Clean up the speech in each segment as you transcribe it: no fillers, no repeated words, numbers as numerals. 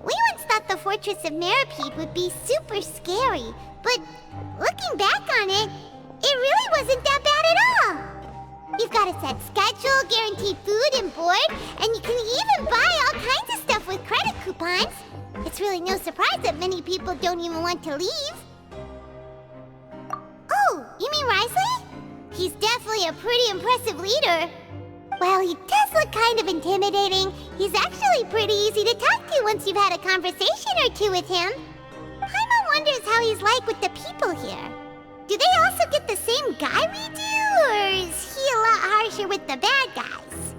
we once thought the Fortress of Meropide would be super scary, but looking back on it, it really wasn't that bad at all. You've got a set schedule, guaranteed food and board, and you can even buy all kinds of stuff with credit coupons. It's really no surprise that many people don't even want to leave. Oh, you mean Wriothesley? He's definitely a pretty impressive leader. While he does look kind of intimidating, he's actually pretty easy to talk to once you've had a conversation or two with him. Paimon wonders how he's like with the people here. Do they also get the same guy we do, or is he a lot harsher with the bad guys?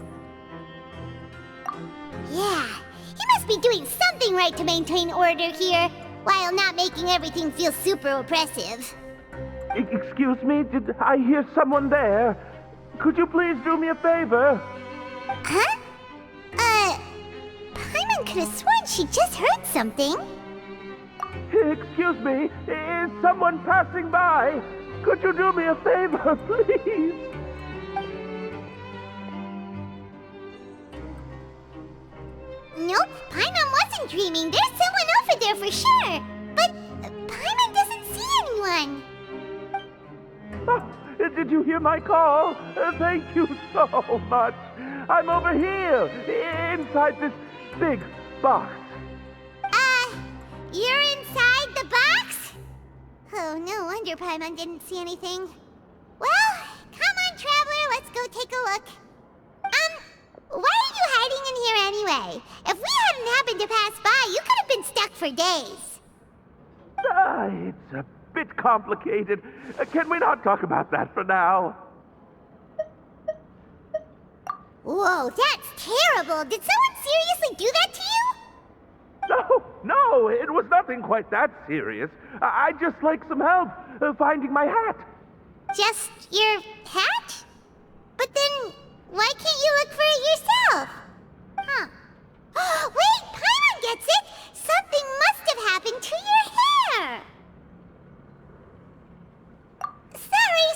Yeah, he must be doing something right to maintain order here, while not making everything feel super oppressive. Excuse me, did I hear someone there? Could you please do me a favor? Huh? Paimon could have sworn she just heard something. Excuse me, is someone passing by? Could you do me a favor, please? Nope, Paimon wasn't dreaming. There's someone over there for sure. But Paimon doesn't see anyone. Oh, did you hear my call? Thank you so much. I'm over here, inside this big box. You're inside the box? Oh, no wonder Paimon didn't see anything. Well, come on, Traveler, let's go take a look. Why are you hiding in here anyway? If we hadn't happened to pass by, you could have been stuck for days. It's a bit complicated. Can we not talk about that for now? Whoa, that's terrible. Did someone seriously do that to you? No, it was nothing quite that serious. I'd just like some help finding my hat. Just your hat? But then, why can't you look for it yourself? Huh. Wait, Paimon gets it! Something must have happened to your hair! Sorry.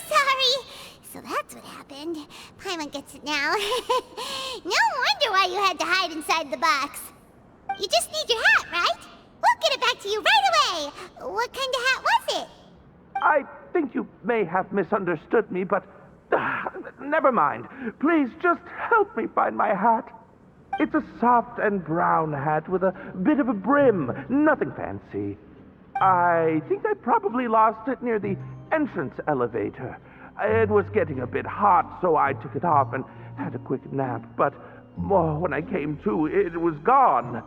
So that's what happened. Paimon gets it now. No wonder why you had to hide inside the box. You just need your hat, right? We'll get it back to you right away. What kind of hat was it? I think you may have misunderstood me, but never mind. Please just help me find my hat. It's a soft and brown hat with a bit of a brim. Nothing fancy. I think I probably lost it near the entrance elevator. It was getting a bit hot, so I took it off and had a quick nap. But when I came to, it was gone.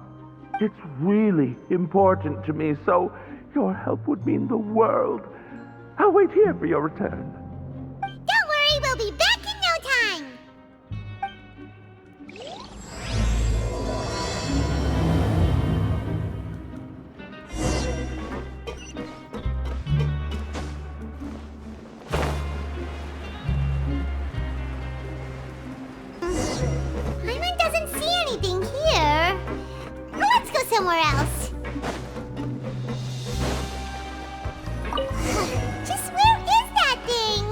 It's really important to me, so your help would mean the world. I'll wait here for your return. Don't worry, we'll be back in no time. Paimon doesn't see anything here. Let's go somewhere else. Just where is that thing?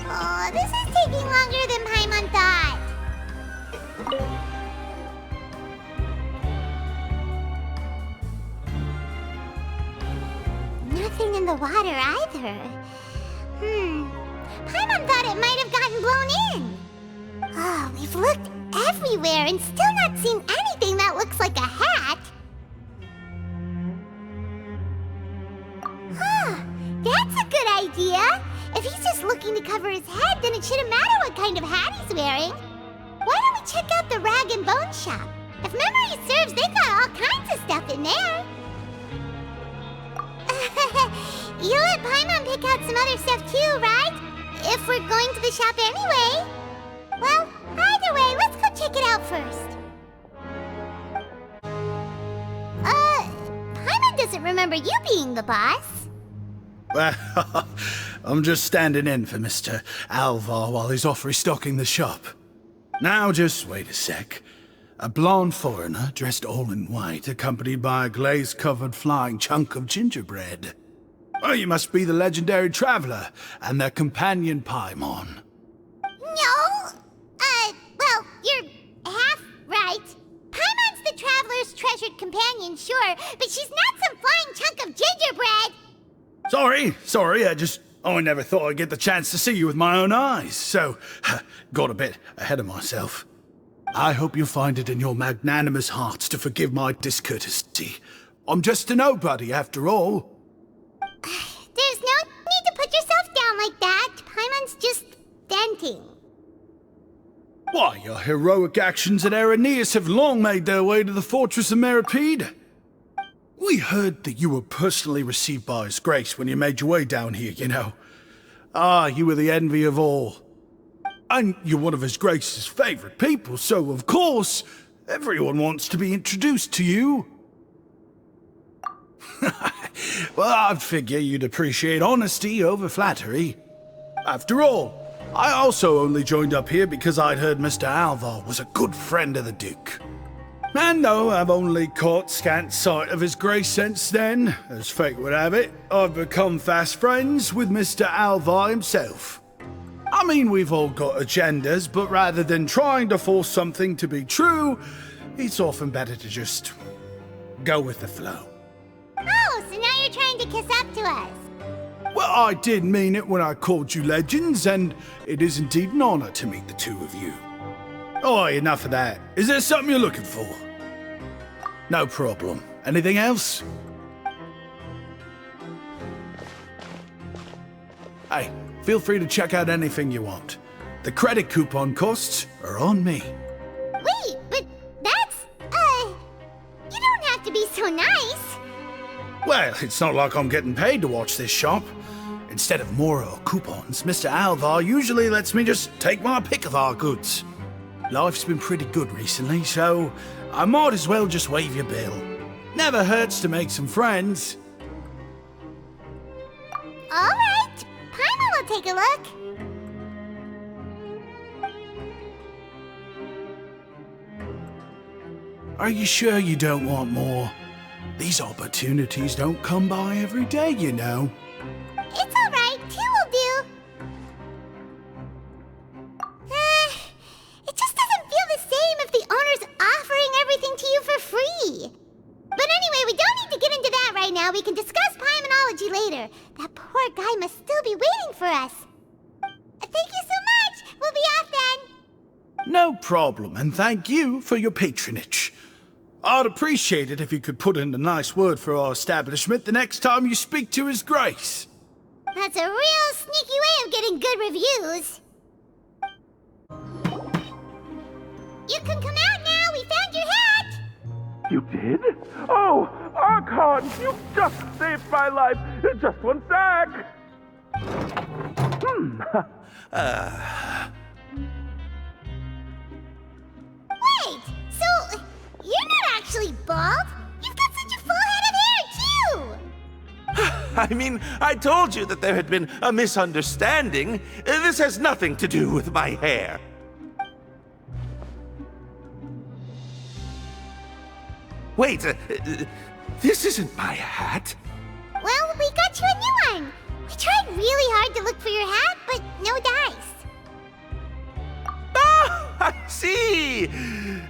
Oh, this is taking longer than Paimon thought. Nothing in the water either. Paimon thought it might have gotten blown in. Oh, we've looked everywhere and still not seen anything that looks like a hat. That's a good idea. If he's just looking to cover his head, then it shouldn't matter what kind of hat he's wearing. Why don't we check out the rag and bone shop? If memory serves, they got all kinds of stuff in there. You let Paimon pick out some other stuff too, right? If we're going to the shop anyway. Well, either way, let's go check it out first. Paimon doesn't remember you being the boss. Well, I'm just standing in for Mr. Alvar while he's off restocking the shop. Now just wait a sec. A blonde foreigner, dressed all in white, accompanied by a glaze-covered flying chunk of gingerbread. Well, you must be the legendary Traveler and their companion Paimon. No! Well, you're half right. Paimon's the Traveler's treasured companion, sure, but she's not some flying chunk of gingerbread! Sorry, I never thought I'd get the chance to see you with my own eyes, so got a bit ahead of myself. I hope you find it in your magnanimous hearts to forgive my discourtesy. I'm just a nobody, after all. There's no need to put yourself down like that. Paimon's just venting. Why, your heroic actions at Aeneas have long made their way to the Fortress of Meropide. We heard that you were personally received by His Grace when you made your way down here, you know. You were the envy of all. And you're one of His Grace's favorite people, so of course, everyone wants to be introduced to you. Well, I'd figure you'd appreciate honesty over flattery. After all, I also only joined up here because I'd heard Mr. Alvar was a good friend of the Duke. And though I've only caught scant sight of His Grace since then, as fate would have it, I've become fast friends with Mr. Alvar himself. I mean, we've all got agendas, but rather than trying to force something to be true, it's often better to just go with the flow. Oh, so now you're trying to kiss up to us. Well, I did mean it when I called you legends, and it is indeed an honor to meet the two of you. Oh, enough of that. Is there something you're looking for? No problem. Anything else? Hey, feel free to check out anything you want. The credit coupon costs are on me. Wait, but that's, you don't have to be so nice. Well, it's not like I'm getting paid to watch this shop. Instead of more coupons, Mr. Alvar usually lets me just take my pick of our goods. Life's been pretty good recently, so I might as well just waive your bill. Never hurts to make some friends. All right, Paimon will take a look. Are you sure you don't want more? These opportunities don't come by every day, you know. It's all right, 2 will do. It just doesn't feel the same if the owner's offering everything to you for free. But anyway, we don't need to get into that right now. We can discuss Paimonology later. That poor guy must still be waiting for us. Thank you so much. We'll be off then. No problem, and thank you for your patronage. I'd appreciate it if you could put in a nice word for our establishment the next time you speak to His Grace. That's a real sneaky way of getting good reviews. You can come out now. We found your hat. You did? Oh, Archon, you just saved my life. Just one sec. Wait, so you're not actually bald? You've got such a full head of hair, too! I mean, I told you that there had been a misunderstanding. This has nothing to do with my hair. Wait, this isn't my hat. Well, we got you a new one. We tried really hard to look for your hat, but no dice. Ah, I see.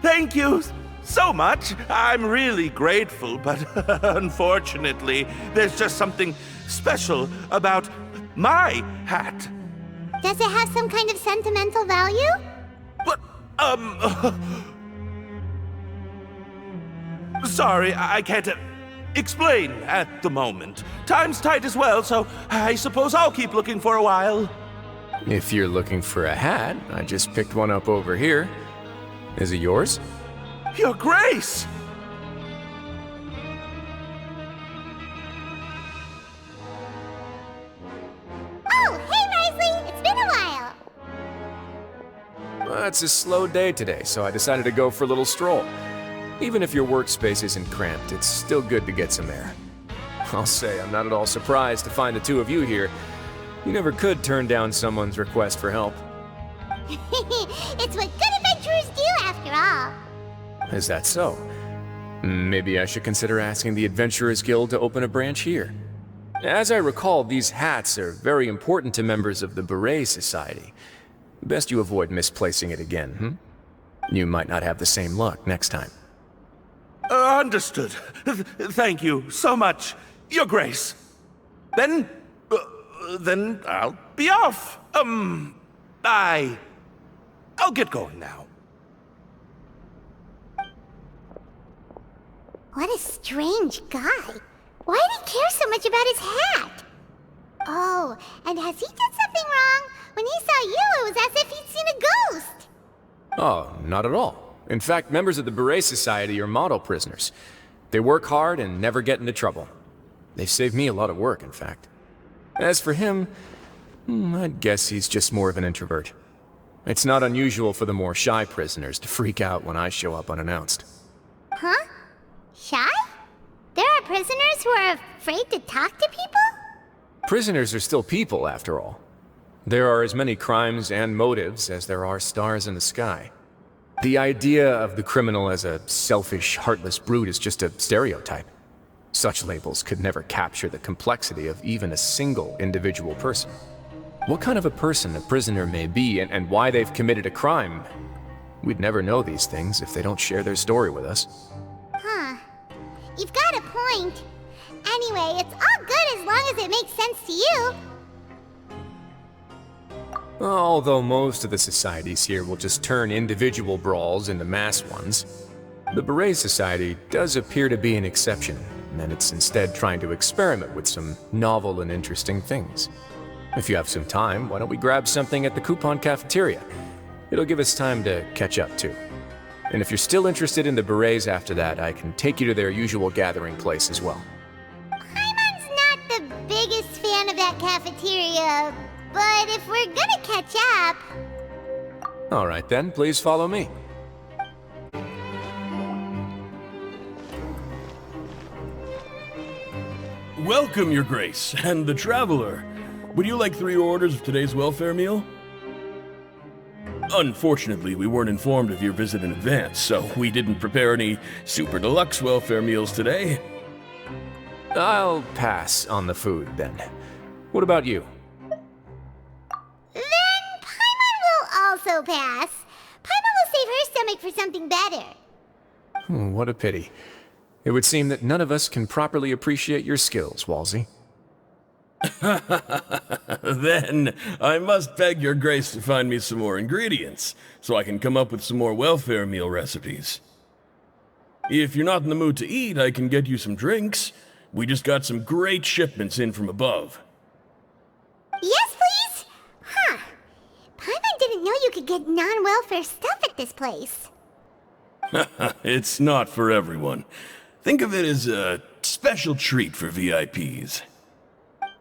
Thank you so much. I'm really grateful, but unfortunately, there's just something special about my hat. Does it have some kind of sentimental value? But, sorry, I can't explain at the moment. Time's tight as well, so I suppose I'll keep looking for a while. If you're looking for a hat, I just picked one up over here. Is it yours? Your Grace! Oh, hey, Wriothesley! It's been a while! Well, it's a slow day today, so I decided to go for a little stroll. Even if your workspace isn't cramped, it's still good to get some air. I'll say I'm not at all surprised to find the two of you here. You never could turn down someone's request for help. It's what good adventurers do, after all. Is that so? Maybe I should consider asking the Adventurers Guild to open a branch here. As I recall, these hats are very important to members of the Beret Society. Best you avoid misplacing it again, You might not have the same luck next time. Understood. Thank you so much, Your Grace. Then I'll be off. I'll get going now. What a strange guy. Why did he care so much about his hat? Oh, and has he done something wrong? When he saw you, it was as if he'd seen a ghost. Oh, not at all. In fact, members of the Beret Society are model prisoners. They work hard and never get into trouble. They've saved me a lot of work, in fact. As for him, I'd guess he's just more of an introvert. It's not unusual for the more shy prisoners to freak out when I show up unannounced. Huh? Shy? There are prisoners who are afraid to talk to people? Prisoners are still people, after all. There are as many crimes and motives as there are stars in the sky. The idea of the criminal as a selfish, heartless brute is just a stereotype. Such labels could never capture the complexity of even a single individual person. What kind of a person a prisoner may be and why they've committed a crime, we'd never know these things if they don't share their story with us. Huh. You've got a point. Anyway, it's all good as long as it makes sense to you. Although most of the societies here will just turn individual brawls into mass ones, the Beret Society does appear to be an exception, and it's instead trying to experiment with some novel and interesting things. If you have some time, why don't we grab something at the Coupon Cafeteria? It'll give us time to catch up too. And if you're still interested in the Berets after that, I can take you to their usual gathering place as well. Paimon's not the biggest fan of that cafeteria, but if we're gonna catch up... Alright then, please follow me. Welcome, Your Grace, and the Traveler. Would you like 3 orders of today's welfare meal? Unfortunately, we weren't informed of your visit in advance, so we didn't prepare any super deluxe welfare meals today. I'll pass on the food then. What about you? Then Paimon will also pass. Paimon will save her stomach for something better. What a pity. It would seem that none of us can properly appreciate your skills, Walsey. Then I must beg Your Grace to find me some more ingredients, so I can come up with some more welfare meal recipes. If you're not in the mood to eat, I can get you some drinks. We just got some great shipments in from above. Yes, please? Huh. Paimon didn't know you could get non-welfare stuff at this place. It's not for everyone. Think of it as a special treat for VIPs.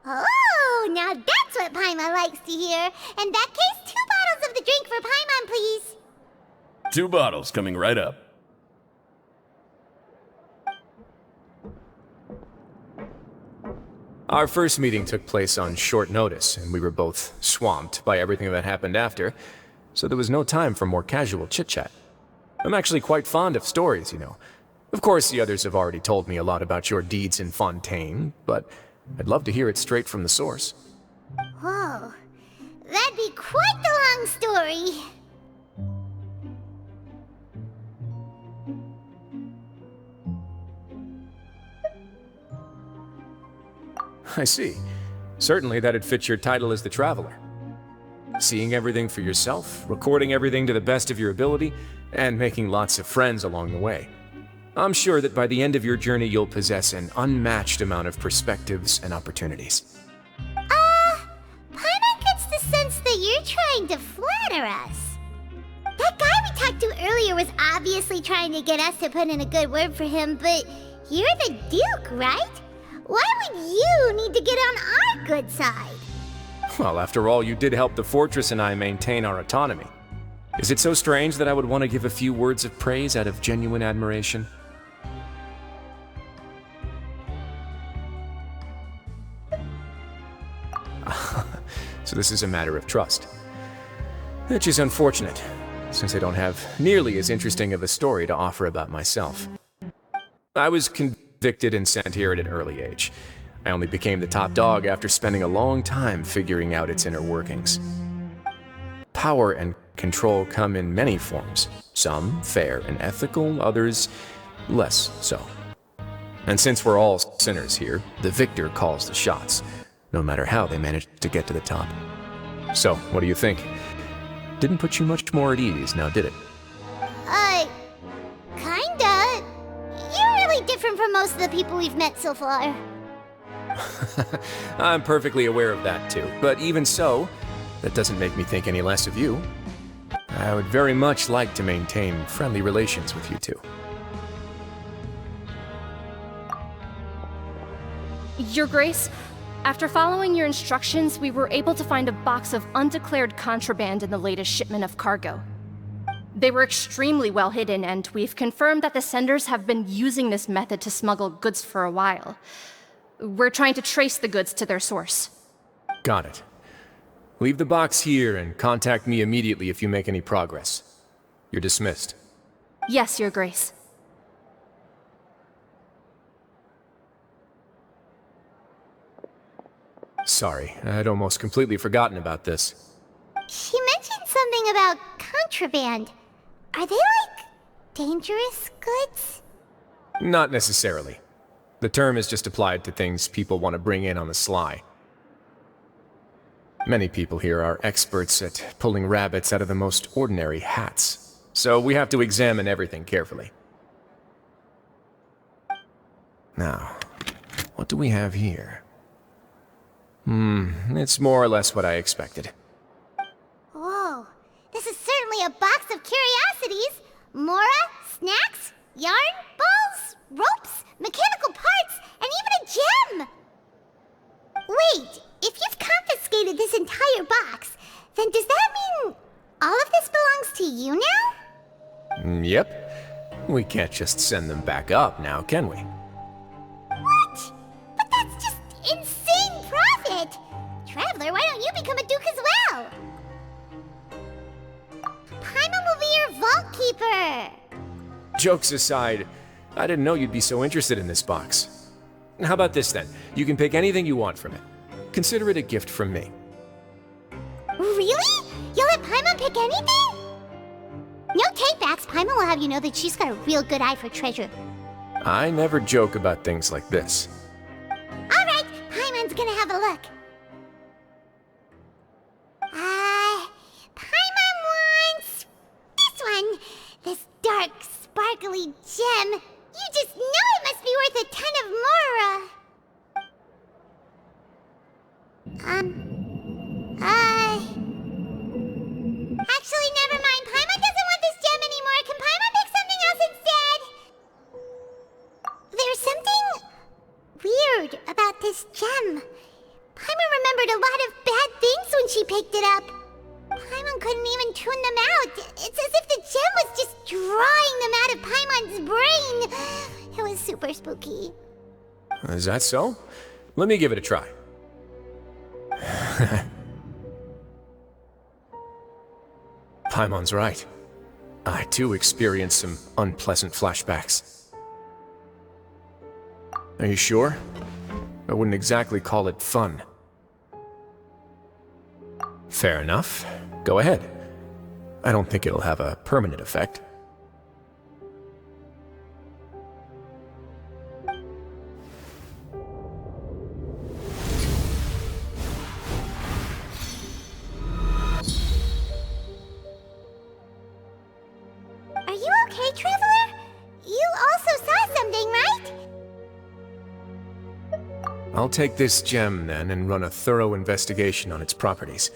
Oh, now that's what Paimon likes to hear. In that case, 2 bottles of the drink for Paimon, please. 2 bottles coming right up. Our first meeting took place on short notice, and we were both swamped by everything that happened after, so there was no time for more casual chit-chat. I'm actually quite fond of stories, you know. Of course, the others have already told me a lot about your deeds in Fontaine, but I'd love to hear it straight from the source. Whoa. That'd be quite the long story. I see. Certainly that'd fit your title as the Traveler. Seeing everything for yourself, recording everything to the best of your ability, and making lots of friends along the way. I'm sure that by the end of your journey you'll possess an unmatched amount of perspectives and opportunities. Paimon gets the sense that you're trying to flatter us. That guy we talked to earlier was obviously trying to get us to put in a good word for him, but you're the Duke, right? Why would you need to get on our good side? Well, after all, you did help the Fortress and I maintain our autonomy. Is it so strange that I would want to give a few words of praise out of genuine admiration? So this is a matter of trust. Which is unfortunate, since I don't have nearly as interesting of a story to offer about myself. I was convicted and sent here at an early age. I only became the top dog after spending a long time figuring out its inner workings. Power and control come in many forms, some fair and ethical, others less so. And since we're all sinners here, the victor calls the shots, no matter how they manage to get to the top. So, what do you think? Didn't put you much more at ease, now did it? Kinda. You're really different from most of the people we've met so far. I'm perfectly aware of that too, but even so, that doesn't make me think any less of you. I would very much like to maintain friendly relations with you two. Your Grace, after following your instructions, we were able to find a box of undeclared contraband in the latest shipment of cargo. They were extremely well hidden, and we've confirmed that the senders have been using this method to smuggle goods for a while. We're trying to trace the goods to their source. Got it. Leave the box here and contact me immediately if you make any progress. You're dismissed. Yes, Your Grace. Sorry, I'd almost completely forgotten about this. She mentioned something about contraband. Are they, like, dangerous goods? Not necessarily. The term is just applied to things people want to bring in on the sly. Many people here are experts at pulling rabbits out of the most ordinary hats, so we have to examine everything carefully. Now, what do we have here? It's more or less what I expected. Whoa, this is certainly a box of curiosities. Mora, snacks, yarn, balls, ropes, mechanical parts, and even a gem! Wait, if you've confiscated this entire box, then does that mean all of this belongs to you now? Yep. We can't just send them back up now, can we? What? But that's just insane profit! Traveler, why don't you become a duke as well? Paimon will be your vault keeper! Jokes aside, I didn't know you'd be so interested in this box. How about this then? You can pick anything you want from it. Consider it a gift from me. Really? You'll let Paimon pick anything? No takebacks. Paimon will have you know that she's got a real good eye for treasure. I never joke about things like this. Alright, Paimon's gonna have a look. Paimon wants this one. This dark, sparkly gem. You just know it must be worth a ton of Mora. Actually, never mind. Paimon doesn't want this gem anymore. Can Paimon pick something else instead? There's something weird about this gem. Paimon remembered a lot of bad things when she picked it up. Paimon couldn't even tune them out. It's as if the gem was just drawing them out of Paimon's brain. It was super spooky. Is that so? Let me give it a try. Paimon's right. I too experienced some unpleasant flashbacks. Are you sure? I wouldn't exactly call it fun. Fair enough. Go ahead. I don't think it'll have a permanent effect. Are you okay, Traveler? You also saw something, right? I'll take this gem then and run a thorough investigation on its properties.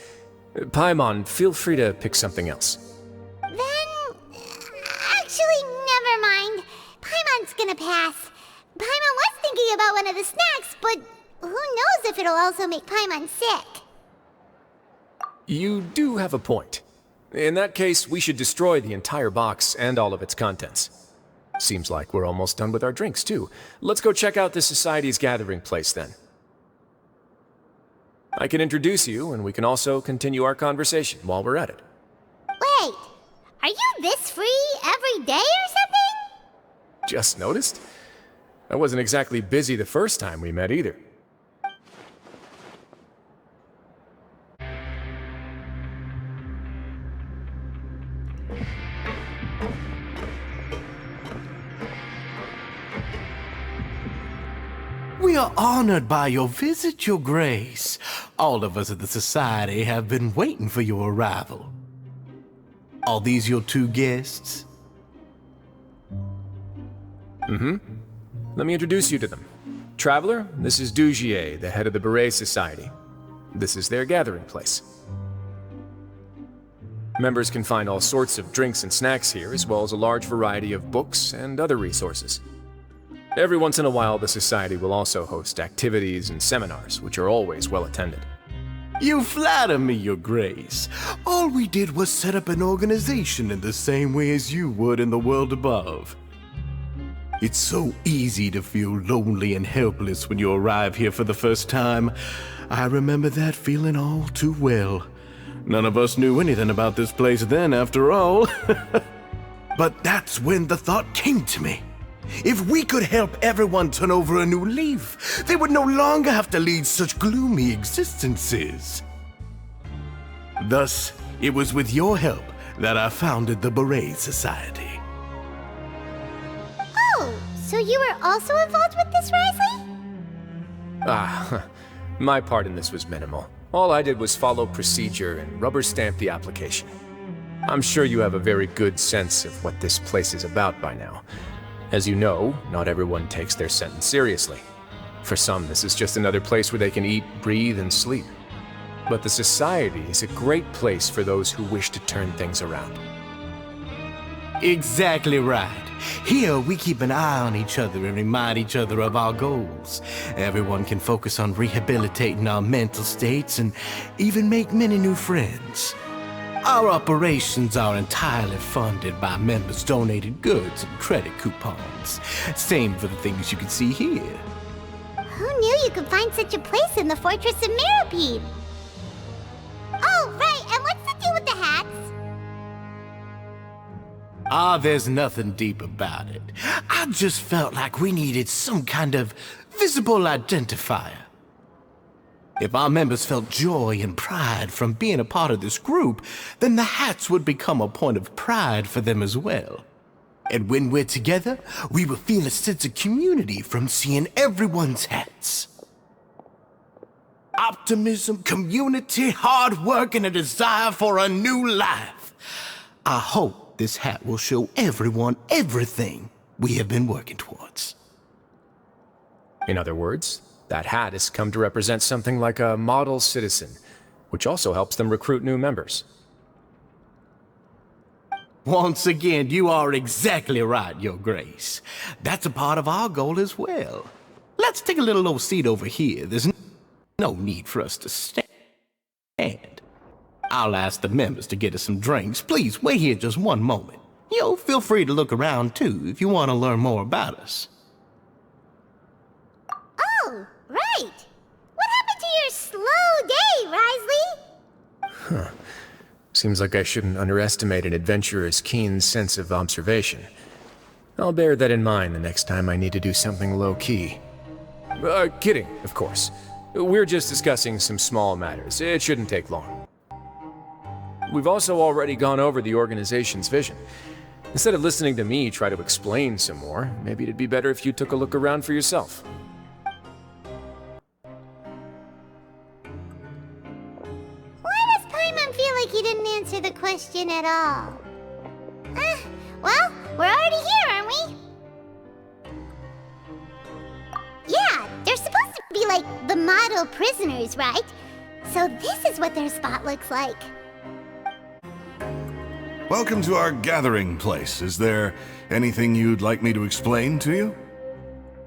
Paimon, feel free to pick something else. Then... actually, never mind. Paimon's gonna pass. Paimon was thinking about one of the snacks, but who knows if it'll also make Paimon sick. You do have a point. In that case, we should destroy the entire box and all of its contents. Seems like we're almost done with our drinks, too. Let's go check out the Society's gathering place, then. I can introduce you, and we can also continue our conversation while we're at it. Wait, are you this free every day or something? Just noticed? I wasn't exactly busy the first time we met, either. We are honored by your visit, Your Grace. All of us at the Society have been waiting for your arrival. Are these your two guests? Let me introduce you to them. Traveler, this is Dugier, the head of the Beret Society. This is their gathering place. Members can find all sorts of drinks and snacks here, as well as a large variety of books and other resources. Every once in a while, the Society will also host activities and seminars, which are always well attended. You flatter me, Your Grace. All we did was set up an organization in the same way as you would in the world above. It's so easy to feel lonely and helpless when you arrive here for the first time. I remember that feeling all too well. None of us knew anything about this place then, after all. But that's when the thought came to me. If we could help everyone turn over a new leaf, they would no longer have to lead such gloomy existences. Thus, it was with your help that I founded the Beret Society. Oh, so you were also involved with this, Wriothesley? My part in this was minimal. All I did was follow procedure and rubber stamp the application. I'm sure you have a very good sense of what this place is about by now. As you know, not everyone takes their sentence seriously. For some, this is just another place where they can eat, breathe, and sleep. But the Society is a great place for those who wish to turn things around. Exactly right. Here, we keep an eye on each other and remind each other of our goals. Everyone can focus on rehabilitating our mental states and even make many new friends. Our operations are entirely funded by members' donated goods and credit coupons. Same for the things you can see here. Who knew you could find such a place in the Fortress of Meropide? Oh, right, and what's the deal with the hats? There's nothing deep about it. I just felt like we needed some kind of visible identifier. If our members felt joy and pride from being a part of this group, then the hats would become a point of pride for them as well. And when we're together, we will feel a sense of community from seeing everyone's hats. Optimism, community, hard work, and a desire for a new life. I hope this hat will show everyone everything we have been working towards. In other words, that hat has come to represent something like a model citizen, which also helps them recruit new members. Once again, you are exactly right, Your Grace. That's a part of our goal as well. Let's take a little old seat over here. There's no need for us to stand. I'll ask the members to get us some drinks. Please wait here just one moment. Feel free to look around too if you want to learn more about us. Oh, right. What happened to your slow day, Wriothesley? Seems like I shouldn't underestimate an adventurer's keen sense of observation. I'll bear that in mind the next time I need to do something low-key. Kidding, of course. We're just discussing some small matters. It shouldn't take long. We've also already gone over the organization's vision. Instead of listening to me try to explain some more, maybe it'd be better if you took a look around for yourself. Why does Paimon feel like he didn't answer the question at all? Well, we're already here, aren't we? Yeah, they're supposed to be like the model prisoners, right? So this is what their spot looks like. Welcome to our gathering place. Is there anything you'd like me to explain to you?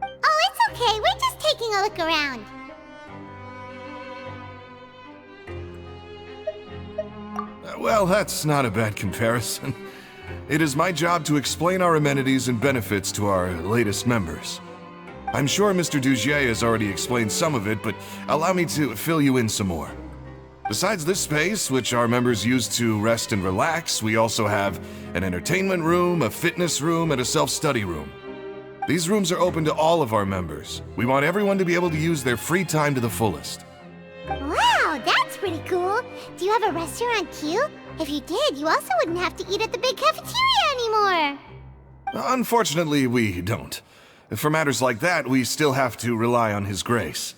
Oh, it's okay. We're just taking a look around. Well, that's not a bad comparison. It is my job to explain our amenities and benefits to our latest members. I'm sure Mr. Dugier has already explained some of it, but allow me to fill you in some more. Besides this space, which our members use to rest and relax, we also have an entertainment room, a fitness room, and a self-study room. These rooms are open to all of our members. We want everyone to be able to use their free time to the fullest. Wow, that's pretty cool. Do you have a restaurant queue? If you did, you also wouldn't have to eat at the big cafeteria anymore. Unfortunately, we don't. For matters like that, we still have to rely on His Grace.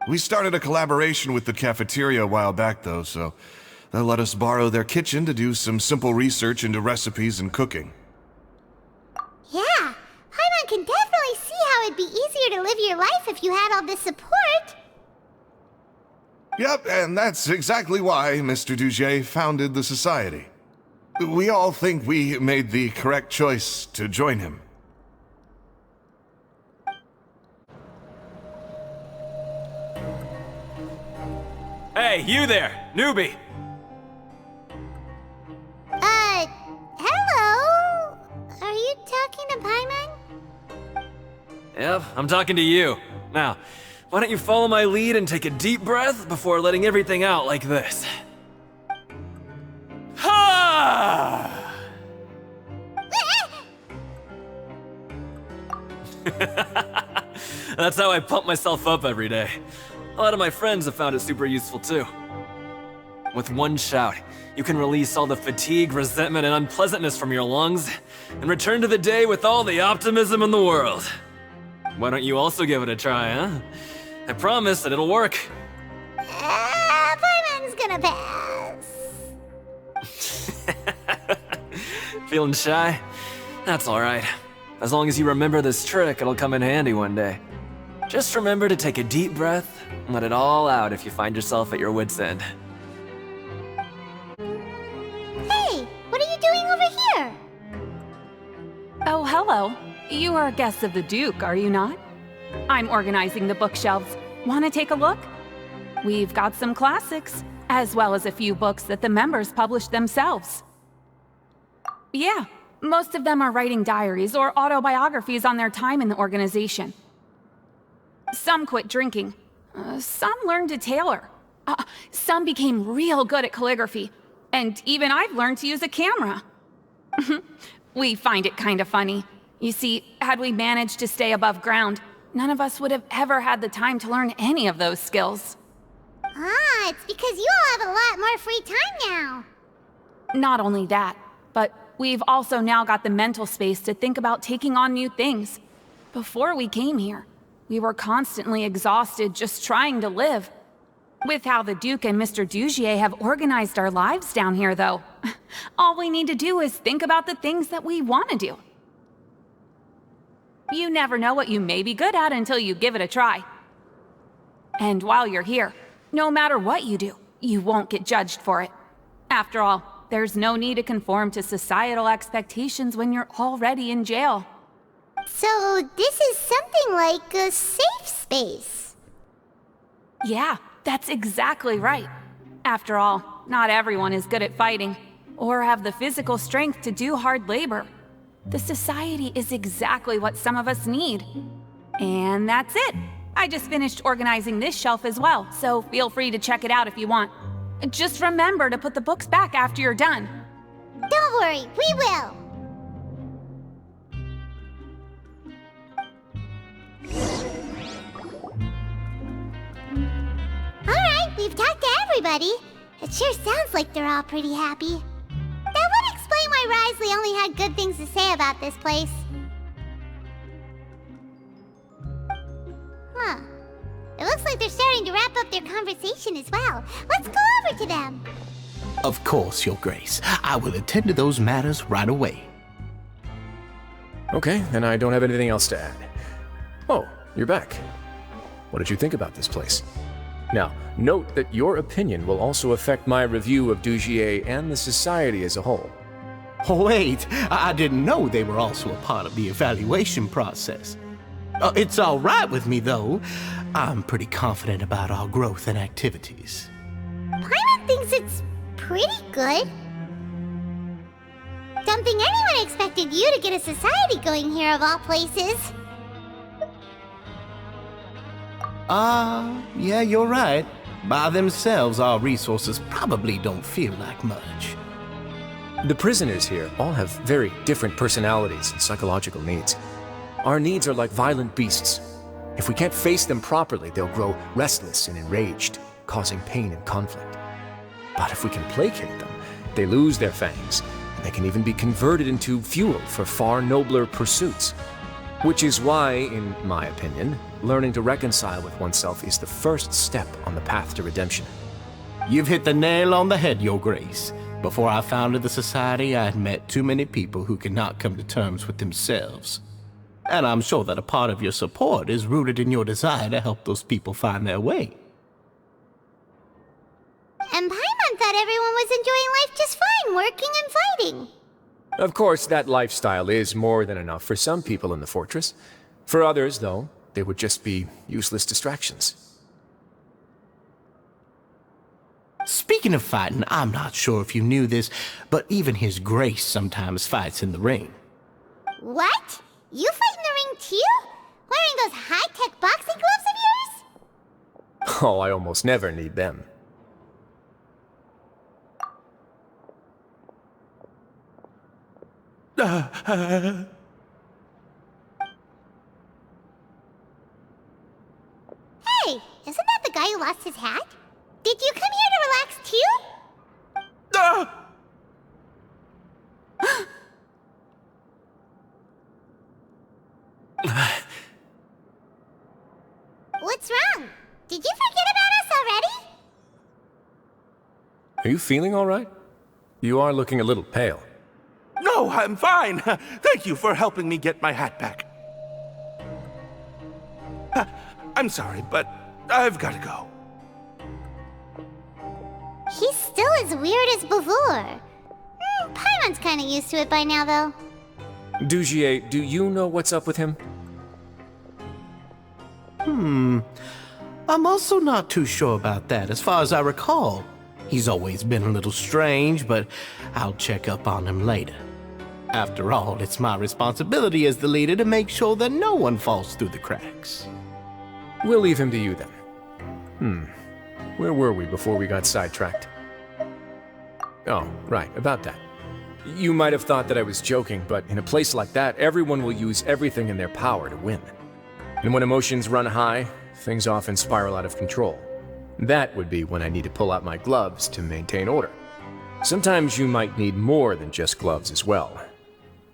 We started a collaboration with the cafeteria a while back, though, so they'll let us borrow their kitchen to do some simple research into recipes and cooking. Yeah, Paimon can definitely see how it'd be easier to live your life if you had all this support. Yep, and that's exactly why Mr. Dugier founded the Society. We all think we made the correct choice to join him. Hey, you there, newbie! Hello? Are you talking to Paimon? Yep, I'm talking to you. Now, why don't you follow my lead and take a deep breath before letting everything out like this? Ha! That's how I pump myself up every day. A lot of my friends have found it super useful too. With one shout, you can release all the fatigue, resentment, and unpleasantness from your lungs and return to the day with all the optimism in the world. Why don't you also give it a try, huh? I promise that it'll work. Paimon's gonna pass. Feeling shy? That's alright. As long as you remember this trick, it'll come in handy one day. Just remember to take a deep breath and let it all out if you find yourself at your wit's end. Hey, what are you doing over here? Oh, hello. You are guests of the Duke, are you not? I'm organizing the bookshelves. Want to take a look? We've got some classics, as well as a few books that the members published themselves. Yeah, most of them are writing diaries or autobiographies on their time in the organization. Some quit drinking. Some learned to tailor. Some became real good at calligraphy. And even I've learned to use a camera. We find it kind of funny. You see, had we managed to stay above ground, none of us would have ever had the time to learn any of those skills. It's because you all have a lot more free time now. Not only that, but we've also now got the mental space to think about taking on new things. Before we came here, we were constantly exhausted just trying to live. With how the Duke and Mr. Dugier have organized our lives down here, though, all we need to do is think about the things that we want to do. You never know what you may be good at until you give it a try. And while you're here, no matter what you do, you won't get judged for it. After all, there's no need to conform to societal expectations when you're already in jail. So this is something like a safe space. Yeah, that's exactly right. After all, not everyone is good at fighting, or have the physical strength to do hard labor. The society is exactly what some of us need. And that's it. I just finished organizing this shelf as well, so feel free to check it out if you want. Just remember to put the books back after you're done. Don't worry, we will. Alright, we've talked to everybody. It sure sounds like they're all pretty happy. That would explain why Wriothesley only had good things to say about this place. Huh. It looks like they're starting to wrap up their conversation as well. Let's go over to them. Of course, Your Grace. I will attend to those matters right away. Okay, then I don't have anything else to add. Oh, you're back. What did you think about this place? Now, note that your opinion will also affect my review of Dugier and the Society as a whole. Wait, I didn't know they were also a part of the evaluation process. It's all right with me, though. I'm pretty confident about our growth and activities. Paimon thinks it's pretty good. Don't think anyone expected you to get a society going here of all places. Yeah, you're right. By themselves, our resources probably don't feel like much. The prisoners here all have very different personalities and psychological needs. Our needs are like violent beasts. If we can't face them properly, they'll grow restless and enraged, causing pain and conflict. But if we can placate them, they lose their fangs, and they can even be converted into fuel for far nobler pursuits. Which is why, in my opinion, learning to reconcile with oneself is the first step on the path to redemption. You've hit the nail on the head, Your Grace. Before I founded the Society, I had met too many people who could not come to terms with themselves. And I'm sure that a part of your support is rooted in your desire to help those people find their way. And Paimon thought everyone was enjoying life just fine, working and fighting. Of course, that lifestyle is more than enough for some people in the fortress. For others, though, they would just be useless distractions. Speaking of fighting, I'm not sure if you knew this, but even His Grace sometimes fights in the ring. What? You fight in the ring too? Wearing those high-tech boxing gloves of yours? Oh, I almost never need them. Hey, isn't that the guy who lost his hat? Did you come here to relax too? What's wrong? Did you forget about us already? Are you feeling all right? You are looking a little pale. No, I'm fine. Thank you for helping me get my hat back. I'm sorry, but I've got to go. He's still as weird as before. Paimon's kinda used to it by now, though. Dugier, do you know what's up with him? I'm also not too sure about that. As far as I recall, he's always been a little strange, but I'll check up on him later. After all, it's my responsibility as the leader to make sure that no one falls through the cracks. We'll leave him to you then. Where were we before we got sidetracked? Oh, right, about that. You might have thought that I was joking, but in a place like that, everyone will use everything in their power to win. And when emotions run high, things often spiral out of control. That would be when I need to pull out my gloves to maintain order. Sometimes you might need more than just gloves as well.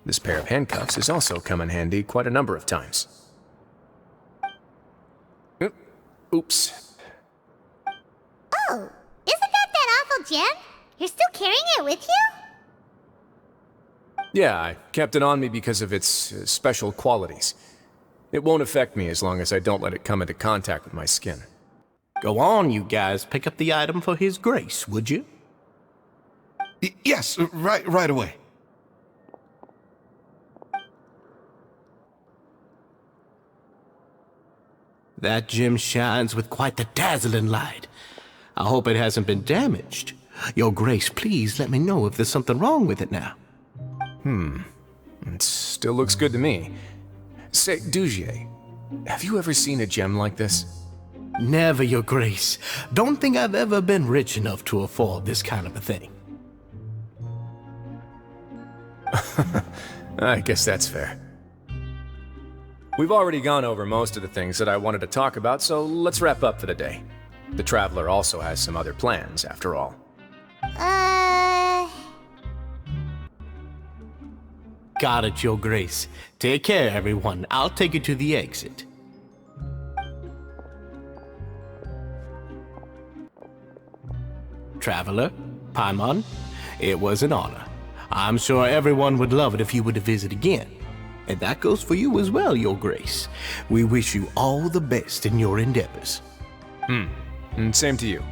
This pair of handcuffs has also come in handy quite a number of times. Oops. Oh, isn't that awful gem? You're still carrying it with you? Yeah, I kept it on me because of its special qualities. It won't affect me as long as I don't let it come into contact with my skin. Go on, you guys. Pick up the item for His Grace, would you? Yes, right away. That gem shines with quite the dazzling light. I hope it hasn't been damaged. Your Grace, please let me know if there's something wrong with it now. It still looks good to me. Say, Dugier, have you ever seen a gem like this? Never, Your Grace. Don't think I've ever been rich enough to afford this kind of a thing. I guess that's fair. We've already gone over most of the things that I wanted to talk about, so let's wrap up for the day. The Traveler also has some other plans, after all. Got it, Your Grace. Take care, everyone. I'll take you to the exit. Traveler, Paimon, it was an honor. I'm sure everyone would love it if you were to visit again. And that goes for you as well, Your Grace. We wish you all the best in your endeavors. And same to you.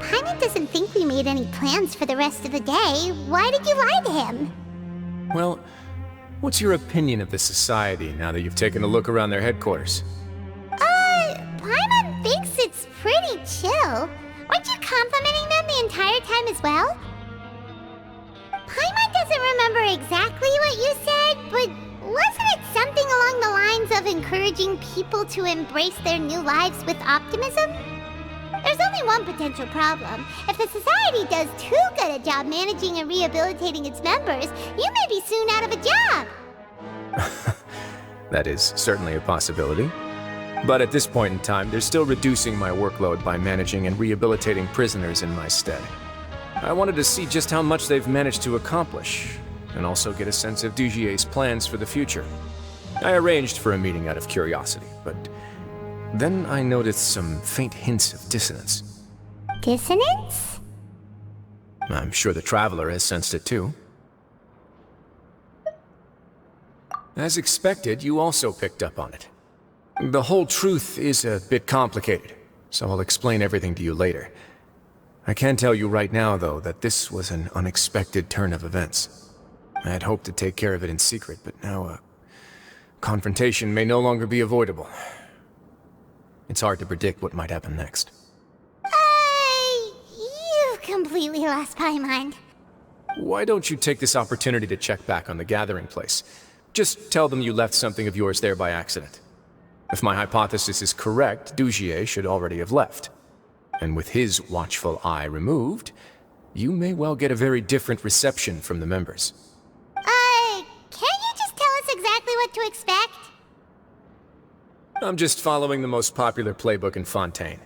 Paimon doesn't think we made any plans for the rest of the day. Why did you lie to him? Well, what's your opinion of the Society now that you've taken a look around their headquarters? Paimon thinks it's pretty chill. Weren't you complimenting them the entire time as well? Paimon doesn't remember exactly what you said, but wasn't it something along the lines of encouraging people to embrace their new lives with optimism? There's only one potential problem. If the Society does too good a job managing and rehabilitating its members, you may be soon out of a job. That is certainly a possibility. But at this point in time, they're still reducing my workload by managing and rehabilitating prisoners in my stead. I wanted to see just how much they've managed to accomplish, and also get a sense of Dugier's plans for the future. I arranged for a meeting out of curiosity, but then I noticed some faint hints of dissonance. Dissonance? I'm sure the Traveler has sensed it too. As expected, you also picked up on it. The whole truth is a bit complicated, so I'll explain everything to you later. I can tell you right now, though, that this was an unexpected turn of events. I had hoped to take care of it in secret, but now a confrontation may no longer be avoidable. It's hard to predict what might happen next. You've completely lost my mind. Why don't you take this opportunity to check back on the gathering place? Just tell them you left something of yours there by accident. If my hypothesis is correct, Dugier should already have left. And with his watchful eye removed, you may well get a very different reception from the members. Can't you just tell us exactly what to expect? I'm just following the most popular playbook in Fontaine.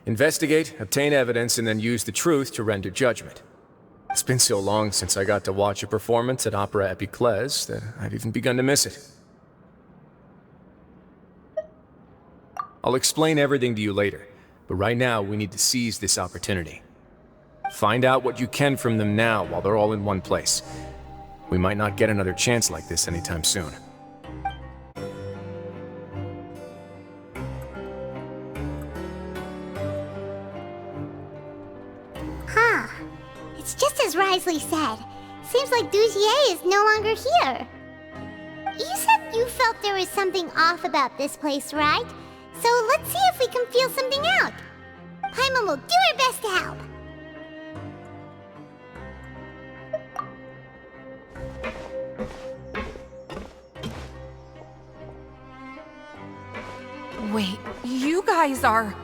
Investigate, obtain evidence, and then use the truth to render judgment. It's been so long since I got to watch a performance at Opera Epiclese that I've even begun to miss it. I'll explain everything to you later, but right now we need to seize this opportunity. Find out what you can from them now while they're all in one place. We might not get another chance like this anytime soon. Huh. It's just as Wriothesley said. Seems like Dugier is no longer here. You said you felt there was something off about this place, right? So let's see if we can feel something out. Paimon will do her best to help. Wait, you guys are...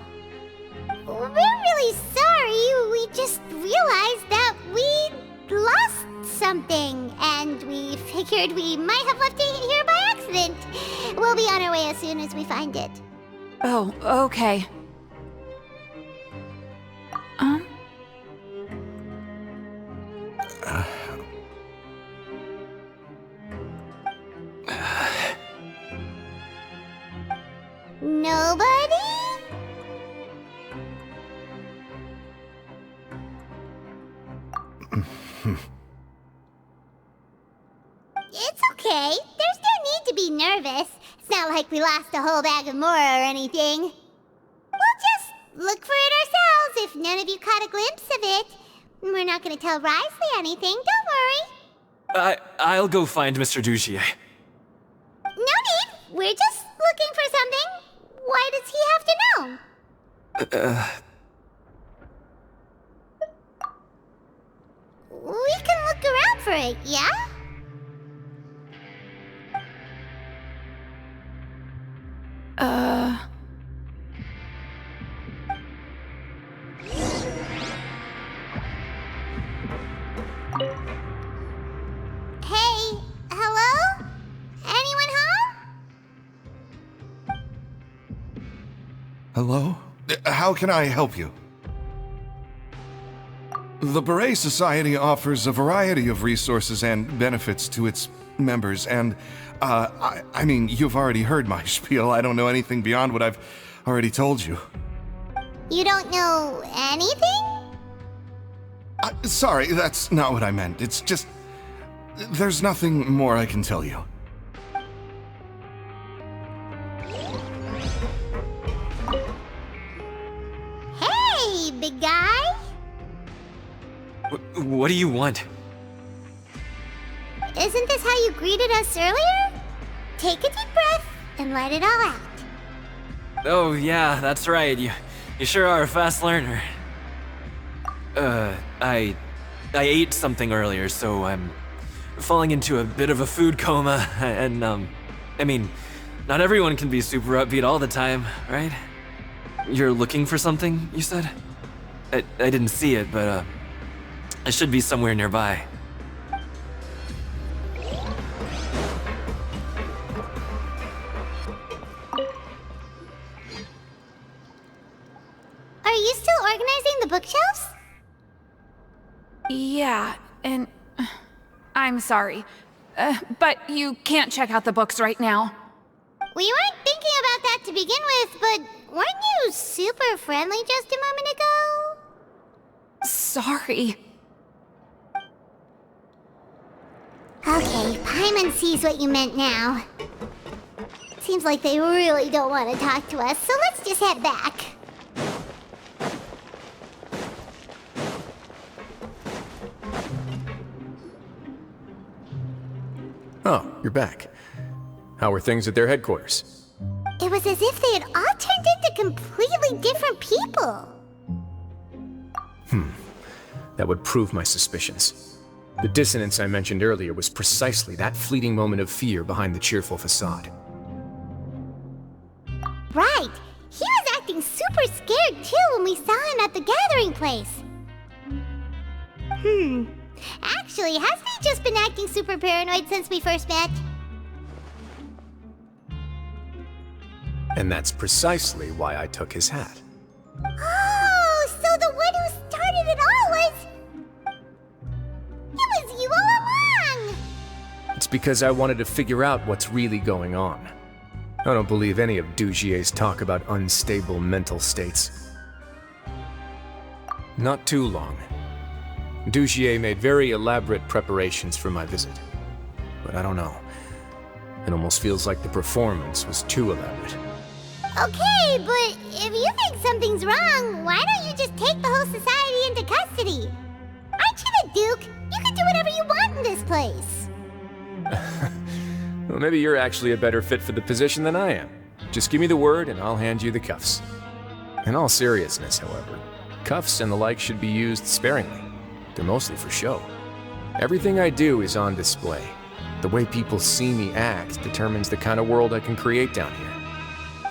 We're really sorry. We just realized that we lost something, and we figured we might have left it here by accident. We'll be on our way as soon as we find it. Oh, okay. Nobody? It's okay. There's no need to be nervous. It's not like we lost a whole bag of Mora or anything. We'll just look for it ourselves if none of you caught a glimpse of it. We're not going to tell Wriothesley anything, don't worry. I'll go find Mr. Dugier. No need. We're just looking for something. Why does he have to know? We can look around for it, yeah? Hey, hello? Anyone home? Hello? How can I help you? The Beret Society offers a variety of resources and benefits to its members, and, I mean, you've already heard my spiel. I don't know anything beyond what I've already told you. You don't know anything? Sorry, that's not what I meant. It's just... there's nothing more I can tell you. Hey, big guy! What do you want? Isn't this how you greeted us earlier? Take a deep breath and let it all out. Oh, yeah, that's right. You sure are a fast learner. I ate something earlier, so I'm falling into a bit of a food coma, and, I mean, not everyone can be super upbeat all the time, right? You're looking for something, you said? I didn't see it, but, it should be somewhere nearby. Are you still organizing the bookshelves? Yeah, and I'm sorry. But you can't check out the books right now. We weren't thinking about that to begin with, but weren't you super friendly just a moment ago? Sorry. Okay, Paimon sees what you meant now. Seems like they really don't want to talk to us, so let's just head back. Oh, you're back. How are things at their headquarters? It was as if they had all turned into completely different people. That would prove my suspicions. The dissonance I mentioned earlier was precisely that fleeting moment of fear behind the cheerful facade. Right. He was acting super scared too when we saw him at the gathering place. Actually, hasn't he just been acting super paranoid since we first met? And that's precisely why I took his hat. Oh, so the one who started it all was... It was you all along! It's because I wanted to figure out what's really going on. I don't believe any of Dugier's talk about unstable mental states. Not too long. Dugier made very elaborate preparations for my visit. But I don't know. It almost feels like the performance was too elaborate. Okay, but if you think something's wrong, why don't you just take the whole society into custody? Aren't you the Duke? You can do whatever you want in this place. Well, maybe you're actually a better fit for the position than I am. Just give me the word and I'll hand you the cuffs. In all seriousness, however, cuffs and the like should be used sparingly. They're mostly for show. Everything I do is on display. The way people see me act determines the kind of world I can create down here.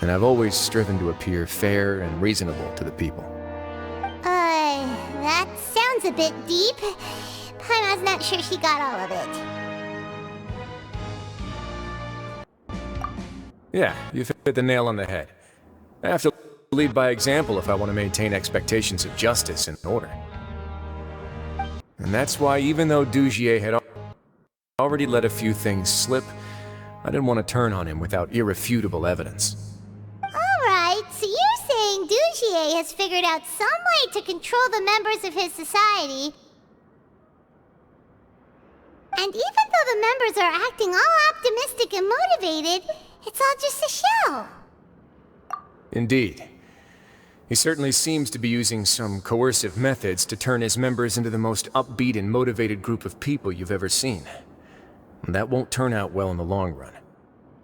And I've always striven to appear fair and reasonable to the people. That sounds a bit deep. Paimon's not sure she got all of it. Yeah, you've hit the nail on the head. I have to lead by example if I want to maintain expectations of justice and order. And that's why even though Dugier had already let a few things slip, I didn't want to turn on him without irrefutable evidence. Alright, so you're saying Dugier has figured out some way to control the members of his society. And even though the members are acting all optimistic and motivated, it's all just a show. Indeed. He certainly seems to be using some coercive methods to turn his members into the most upbeat and motivated group of people you've ever seen. And that won't turn out well in the long run.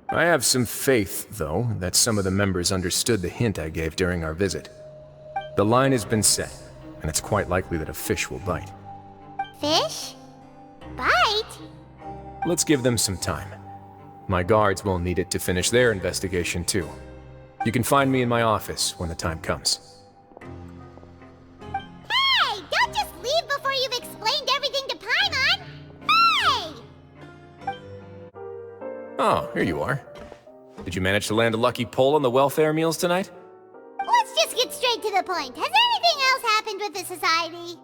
I have some faith, though, that some of the members understood the hint I gave during our visit. The line has been set, and it's quite likely that a fish will bite. Fish? Bite? Let's give them some time. My guards will need it to finish their investigation, too. You can find me in my office when the time comes. Hey! Don't just leave before you've explained everything to Paimon! Hey! Oh, here you are. Did you manage to land a lucky pull on the welfare meals tonight? Let's just get straight to the point. Has anything else happened with the society?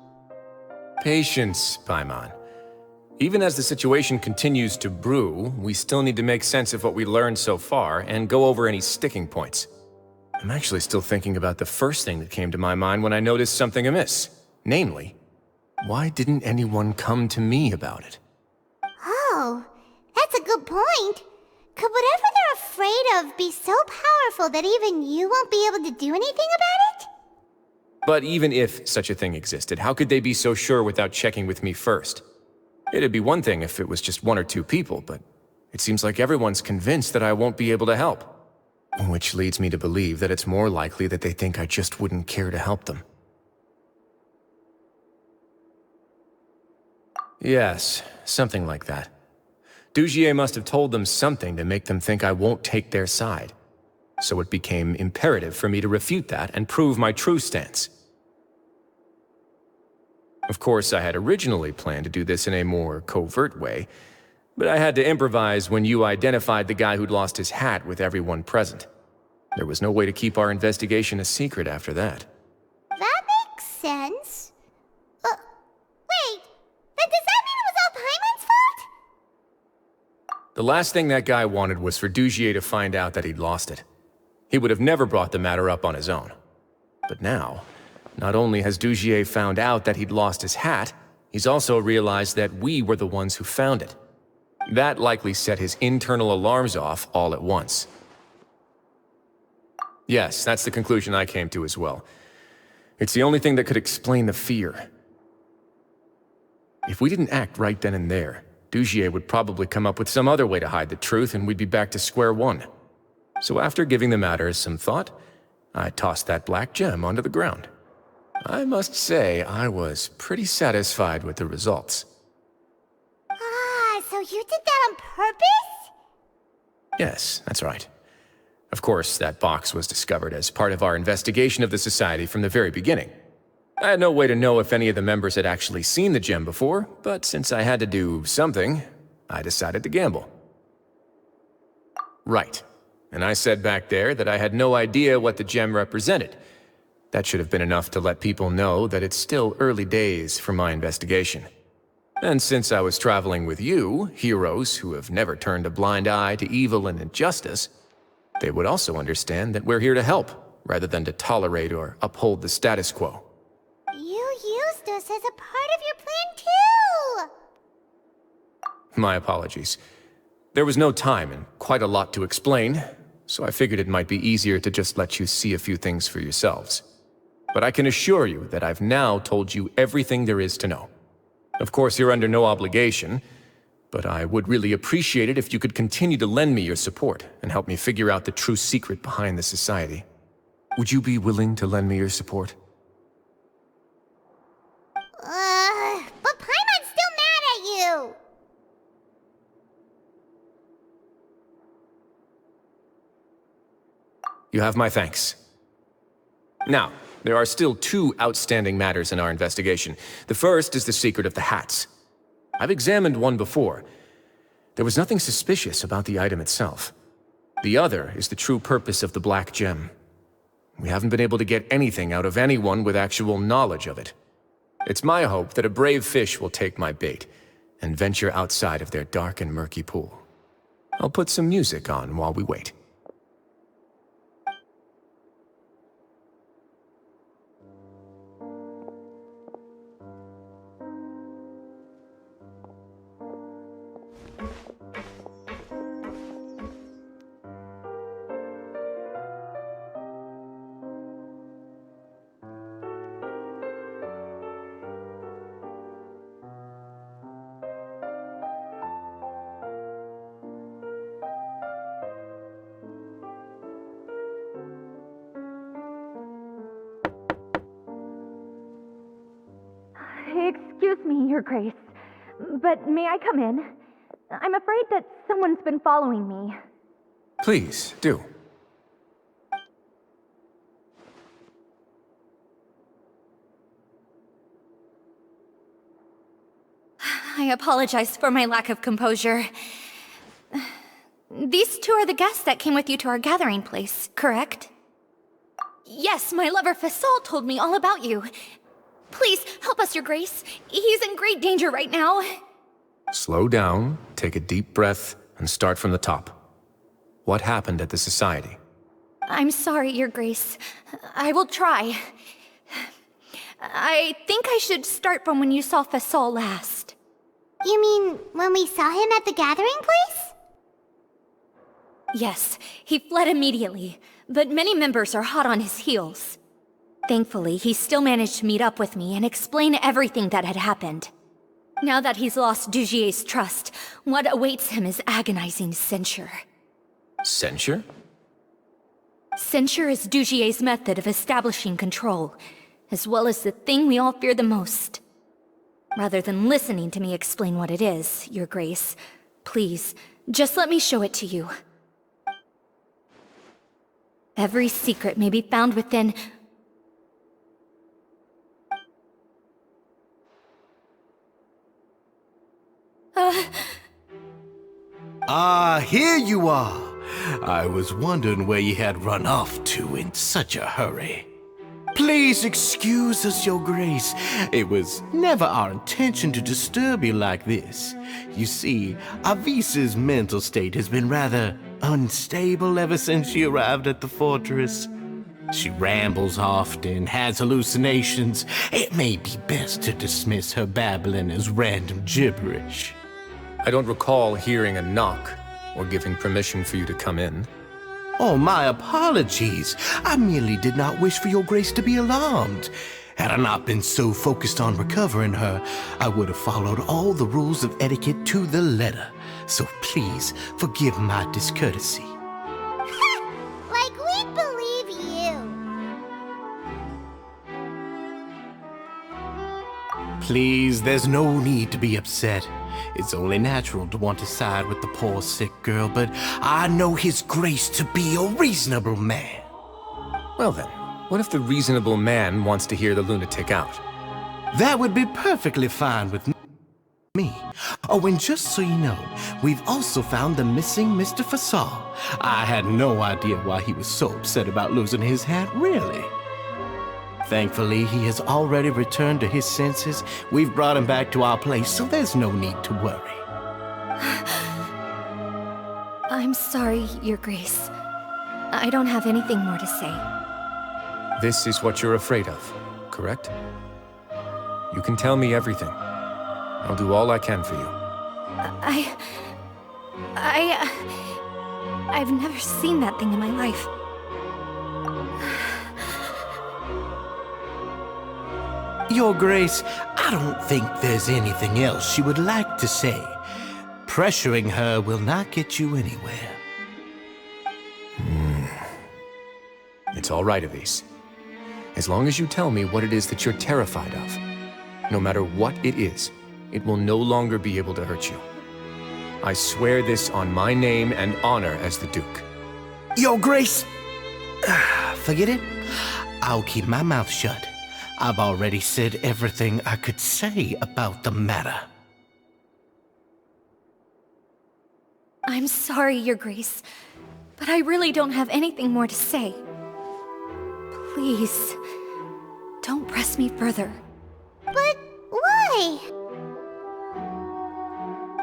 Patience, Paimon. Even as the situation continues to brew, we still need to make sense of what we learned so far and go over any sticking points. I'm actually still thinking about the first thing that came to my mind when I noticed something amiss. Namely, why didn't anyone come to me about it? Oh, that's a good point. Could whatever they're afraid of be so powerful that even you won't be able to do anything about it? But even if such a thing existed, how could they be so sure without checking with me first? It'd be one thing if it was just one or two people, but it seems like everyone's convinced that I won't be able to help. Which leads me to believe that it's more likely that they think I just wouldn't care to help them. Yes, something like that. Dugier must have told them something to make them think I won't take their side. So it became imperative for me to refute that and prove my true stance. Of course, I had originally planned to do this in a more covert way, but I had to improvise when you identified the guy who'd lost his hat with everyone present. There was no way to keep our investigation a secret after that. That makes sense. Wait, The last thing that guy wanted was for Dugier to find out that he'd lost it. He would have never brought the matter up on his own. But now, not only has Dugier found out that he'd lost his hat, he's also realized that we were the ones who found it. That likely set his internal alarms off all at once. Yes, that's the conclusion I came to as well. It's the only thing that could explain the fear. If we didn't act right then and there, Dugier would probably come up with some other way to hide the truth and we'd be back to square one. So after giving the matter some thought, I tossed that black gem onto the ground. I must say, I was pretty satisfied with the results. Ah, so you did that on purpose? Yes, that's right. Of course, that box was discovered as part of our investigation of the Society from the very beginning. I had no way to know if any of the members had actually seen the gem before, but since I had to do something, I decided to gamble. Right. And I said back there that I had no idea what the gem represented. That should have been enough to let people know that it's still early days for my investigation. And since I was traveling with you, heroes who have never turned a blind eye to evil and injustice, they would also understand that we're here to help, rather than to tolerate or uphold the status quo. You used us as a part of your plan too! My apologies. There was no time and quite a lot to explain, so I figured it might be easier to just let you see a few things for yourselves. But I can assure you that I've now told you everything there is to know. Of course, you're under no obligation, but I would really appreciate it if you could continue to lend me your support and help me figure out the true secret behind the Society. Would you be willing to lend me your support? But Paimon's still mad at you! You have my thanks. Now, there are still two outstanding matters in our investigation. The first is the secret of the hats. I've examined one before. There was nothing suspicious about the item itself. The other is the true purpose of the black gem. We haven't been able to get anything out of anyone with actual knowledge of it. It's my hope that a brave fish will take my bait and venture outside of their dark and murky pool. I'll put some music on while we wait. Excuse me, Your Grace, but may I come in? I'm afraid that someone's been following me. Please, do. I apologize for my lack of composure. These two are the guests that came with you to our gathering place, correct? Yes, my lover Faissolle told me all about you. Please, help us, Your Grace. He's in great danger right now. Slow down, take a deep breath, and start from the top. What happened at the Society? I'm sorry, Your Grace. I will try. I think I should start from when you saw Faissolle last. You mean when we saw him at the gathering place? Yes, he fled immediately, but many members are hot on his heels. Thankfully, he still managed to meet up with me and explain everything that had happened. Now that he's lost Dugier's trust, what awaits him is agonizing censure. Censure? Censure is Dugier's method of establishing control, as well as the thing we all fear the most. Rather than listening to me explain what it is, Your Grace, please, just let me show it to you. Every secret may be found within... Here you are. I was wondering where you had run off to in such a hurry. Please excuse us, Your Grace. It was never our intention to disturb you like this. You see, Avisa's mental state has been rather unstable ever since she arrived at the fortress. She rambles often, has hallucinations. It may be best to dismiss her babbling as random gibberish. I don't recall hearing a knock or giving permission for you to come in. Oh, my apologies. I merely did not wish for Your Grace to be alarmed. Had I not been so focused on recovering her, I would have followed all the rules of etiquette to the letter. So please forgive my discourtesy. Like we'd believe you. Please, there's no need to be upset. It's only natural to want to side with the poor sick girl, but I know His Grace to be a reasonable man. Well then, what if the reasonable man wants to hear the lunatic out? That would be perfectly fine with me. Oh, and just so you know, we've also found the missing Mr. Faissolle. I had no idea why he was so upset about losing his hat, really. Thankfully, he has already returned to his senses. We've brought him back to our place, so there's no need to worry. I'm sorry, Your Grace. I don't have anything more to say. This is what you're afraid of, correct? You can tell me everything. I'll do all I can for you. I've never seen that thing in my life. Your Grace, I don't think there's anything else she would like to say. Pressuring her will not get you anywhere. It's all right, Avise. As long as you tell me what it is that you're terrified of. No matter what it is, it will no longer be able to hurt you. I swear this on my name and honor as the Duke. Your Grace, forget it. I'll keep my mouth shut. I've already said everything I could say about the matter. I'm sorry, Your Grace, but I really don't have anything more to say. Please, don't press me further. But why?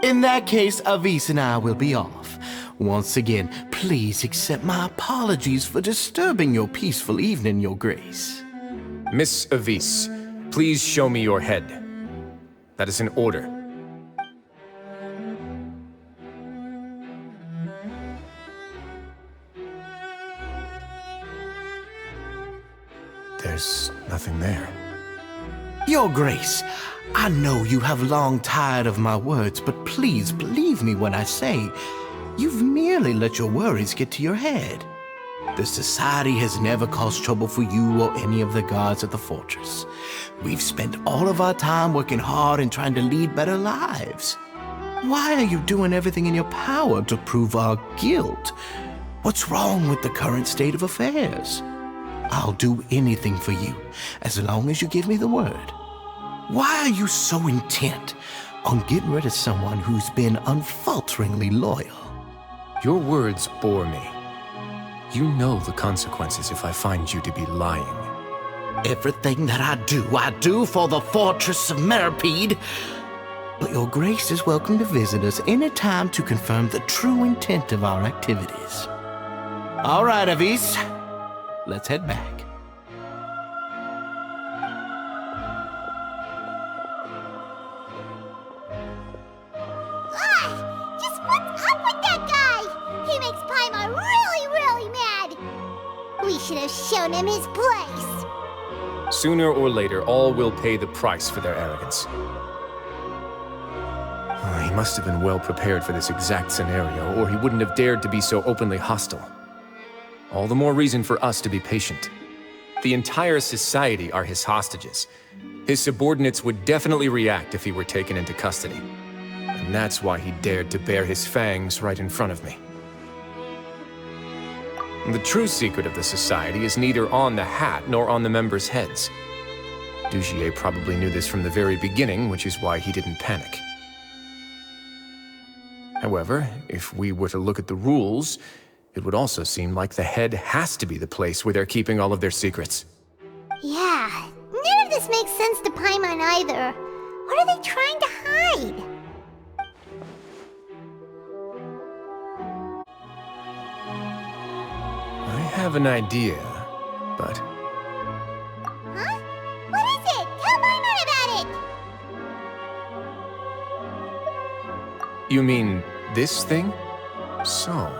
In that case, Avise and I will be off. Once again, please accept my apologies for disturbing your peaceful evening, Your Grace. Miss Avise, please show me your head. That is an order. There's nothing there. Your Grace, I know you have long tired of my words, but please believe me when I say you've merely let your worries get to your head. The Society has never caused trouble for you or any of the guards at the fortress. We've spent all of our time working hard and trying to lead better lives. Why are you doing everything in your power to prove our guilt? What's wrong with the current state of affairs? I'll do anything for you, as long as you give me the word. Why are you so intent on getting rid of someone who's been unfalteringly loyal? Your words bore me. You know the consequences if I find you to be lying. Everything that I do for the Fortress of Meropide. But Your Grace is welcome to visit us any time to confirm the true intent of our activities. All right, Avise. Let's head back. Just what's up with that guy? He makes Paimon really mad. We should have shown him his place. Sooner or later, all will pay the price for their arrogance. He must have been well prepared for this exact scenario, or he wouldn't have dared to be so openly hostile. All the more reason for us to be patient. The entire society are his hostages. His subordinates would definitely react if he were taken into custody. And that's why he dared to bare his fangs right in front of me. The true secret of the society is neither on the hat nor on the members' heads. Dugier probably knew this from the very beginning, which is why he didn't panic. However, if we were to look at the rules, it would also seem like the head has to be the place where they're keeping all of their secrets. this makes sense to Paimon either. What are they trying to hide? I have an idea, but... Huh? What is it? Tell Paimon about it! You mean this thing? So,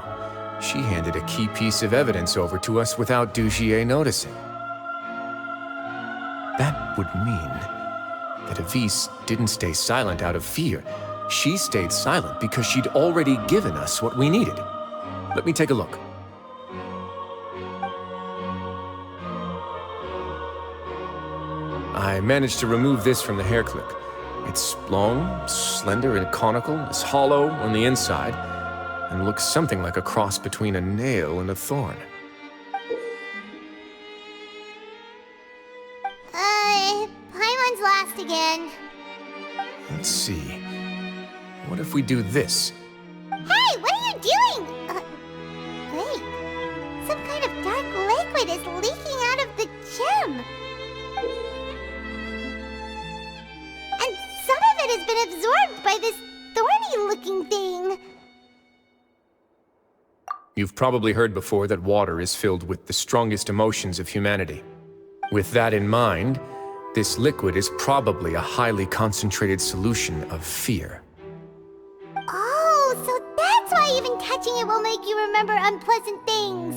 she handed a key piece of evidence over to us without Dugier noticing. That would mean that Avise didn't stay silent out of fear. She stayed silent because she'd already given us what we needed. Let me take a look. I managed to remove this from the hair clip. It's long, slender, and conical, is hollow on the inside, and looks something like a cross between a nail and a thorn. Paimon's lost again. Let's see. What if we do this? Hey, what are you doing? Wait. Some kind of dark liquid is leaking out of the gem. And some of it has been absorbed by this thorny-looking thing. You've probably heard before that water is filled with the strongest emotions of humanity. With that in mind, this liquid is probably a highly concentrated solution of fear. Oh, so that's why even touching it will make you remember unpleasant things.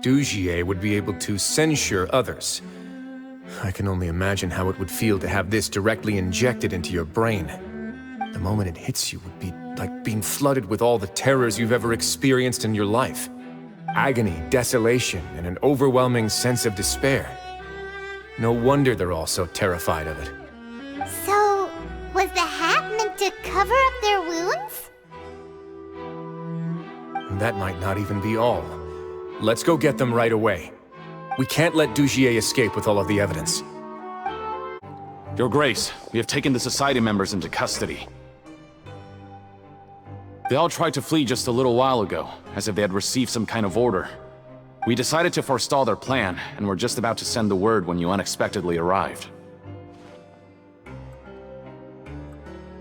Dugier would be able to censure others. I can only imagine how it would feel to have this directly injected into your brain. The moment it hits you would be like being flooded with all the terrors you've ever experienced in your life. Agony, desolation, and an overwhelming sense of despair. No wonder they're all so terrified of it. So, was the hat meant to cover up their wounds? That might not even be all. Let's go get them right away. We can't let Dugier escape with all of the evidence. Your Grace, we have taken the Society members into custody. They all tried to flee just a little while ago, as if they had received some kind of order. We decided to forestall their plan, and were just about to send the word when you unexpectedly arrived.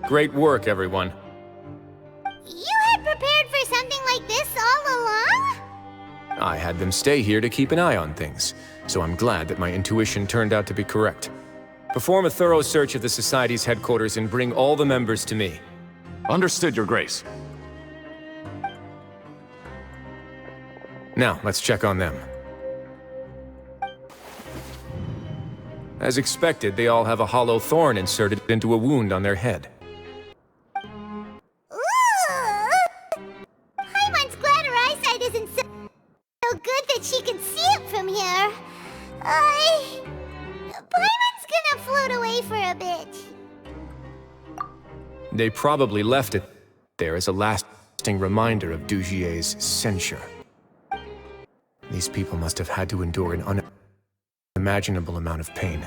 Great work, everyone. You had prepared for something like this all along? I had them stay here to keep an eye on things, so I'm glad that my intuition turned out to be correct. Perform a thorough search of the Society's headquarters and bring all the members to me. Understood, Your Grace. Now, let's check on them. As expected, they all have a hollow thorn inserted into a wound on their head. Paimon's glad her eyesight isn't so good that she can see it from here. Paimon's gonna float away for a bit. They probably left it there as a lasting reminder of Dugier's censure. These people must have had to endure an unimaginable amount of pain.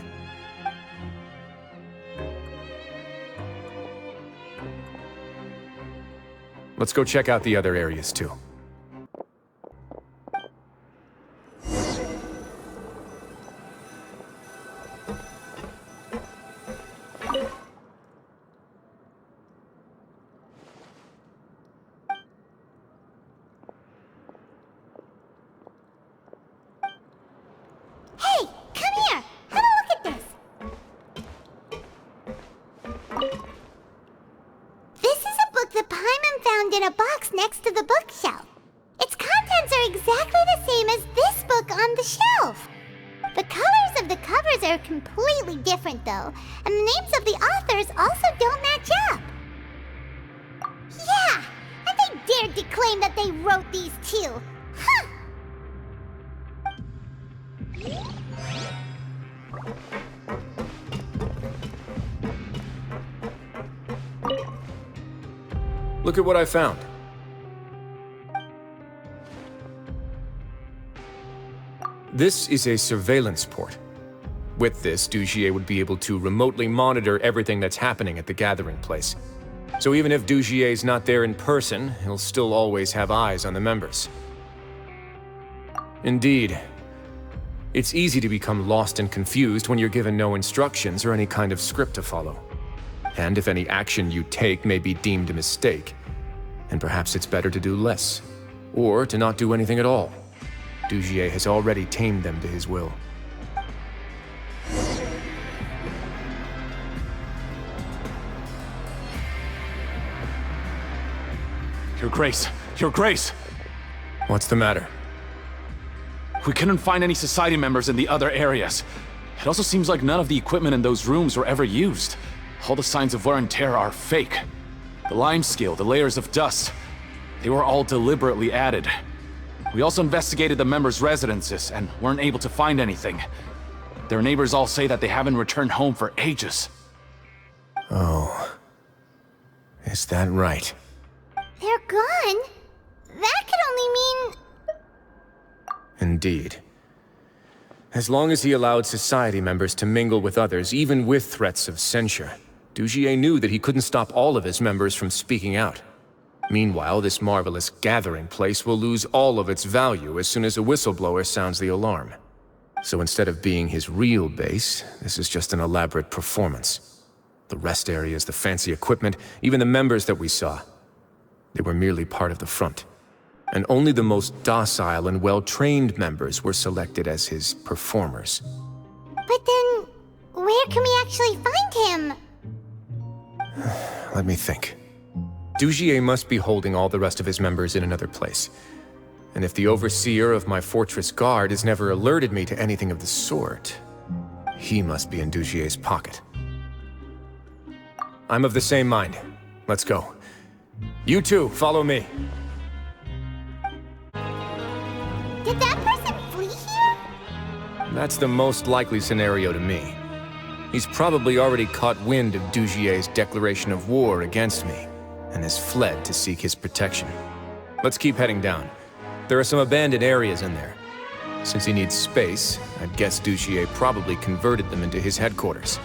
Let's go check out the other areas too. Hey, come here! Have a look at this! This is a book that Paimon found in a box next to the bookshelf. Its contents are exactly the same as this book on the shelf. The colors of the covers are completely different though, and the names of the authors also don't match up. Yeah, and they dared to claim that they wrote these too. Huh! Look at what I found. This is a surveillance port. With this, Dugier would be able to remotely monitor everything that's happening at the gathering place. So even if Dugier's not there in person, he'll still always have eyes on the members. Indeed. It's easy to become lost and confused when you're given no instructions or any kind of script to follow. And if any action you take may be deemed a mistake, then perhaps it's better to do less, or to not do anything at all. Dugier has already tamed them to his will. Your Grace! Your Grace! What's the matter? We couldn't find any Society members in the other areas. It also seems like none of the equipment in those rooms were ever used. All the signs of wear and tear are fake. The lime scale, the layers of dust, they were all deliberately added. We also investigated the members' residences and weren't able to find anything. Their neighbors all say that they haven't returned home for ages. Oh. Is that right? They're gone? That could only mean... Indeed. As long as he allowed Society members to mingle with others, even with threats of censure, Dugier knew that he couldn't stop all of his members from speaking out. Meanwhile, this marvelous gathering place will lose all of its value as soon as a whistleblower sounds the alarm. So instead of being his real base, this is just an elaborate performance. The rest areas, the fancy equipment, even the members that we saw, they were merely part of the front. And only the most docile and well-trained members were selected as his performers. But then, where can we actually find him? Let me think. Dugier must be holding all the rest of his members in another place. And if the overseer of my fortress guard has never alerted me to anything of the sort, he must be in Dugier's pocket. I'm of the same mind. Let's go. You two, follow me. Did that person flee here? That's the most likely scenario to me. He's probably already caught wind of Dugier's declaration of war against me, and has fled to seek his protection. Let's keep heading down. There are some abandoned areas in there. Since he needs space, I'd guess Dugier probably converted them into his headquarters.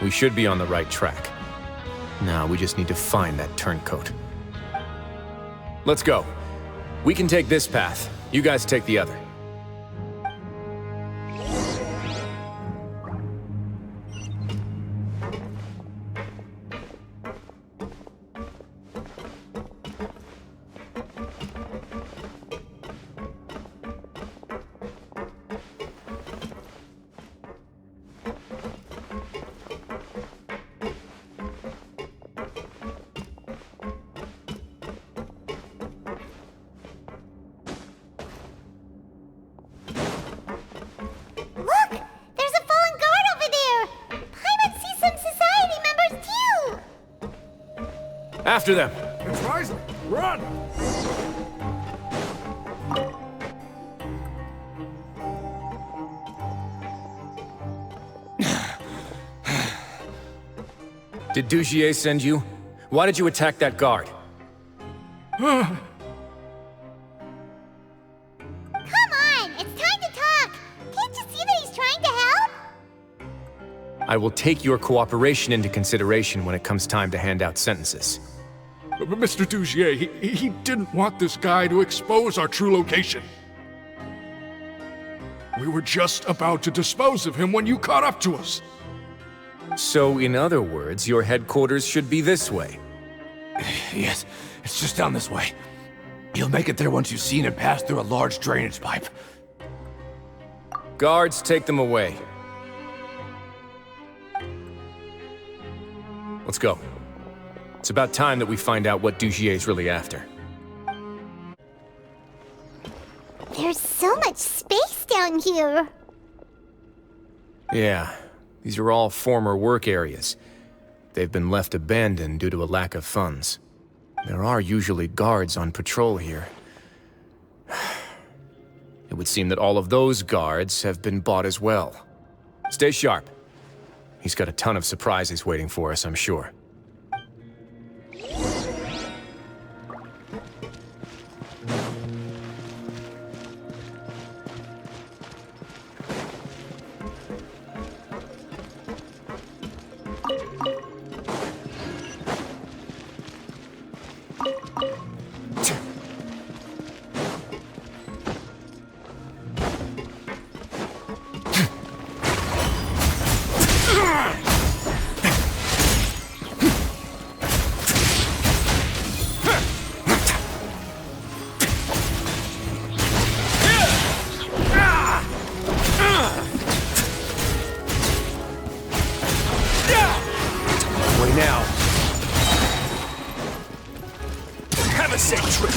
We should be on the right track. Now we just need to find that turncoat. Let's go. We can take this path. You guys take the other. After them! It's Wriothesley! Run! Did Dugier send you? Why did you attack that guard? Come on! It's time to talk! Can't you see that he's trying to help? I will take your cooperation into consideration when it comes time to hand out sentences. But Mr. Dugier, he didn't want this guy to expose our true location. We were just about to dispose of him when you caught up to us. So, in other words, your headquarters should be this way? Yes, it's just down this way. You'll make it there once you've seen it pass through a large drainage pipe. Guards, take them away. Let's go. It's about time that we find out what Dugier's really after. There's so much space down here. Yeah, these are all former work areas. They've been left abandoned due to a lack of funds. There are usually guards on patrol here. It would seem that all of those guards have been bought as well. Stay sharp. He's got a ton of surprises waiting for us, I'm sure. a safe trip.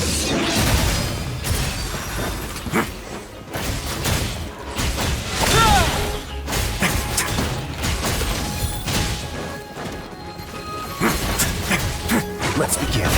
Let's begin.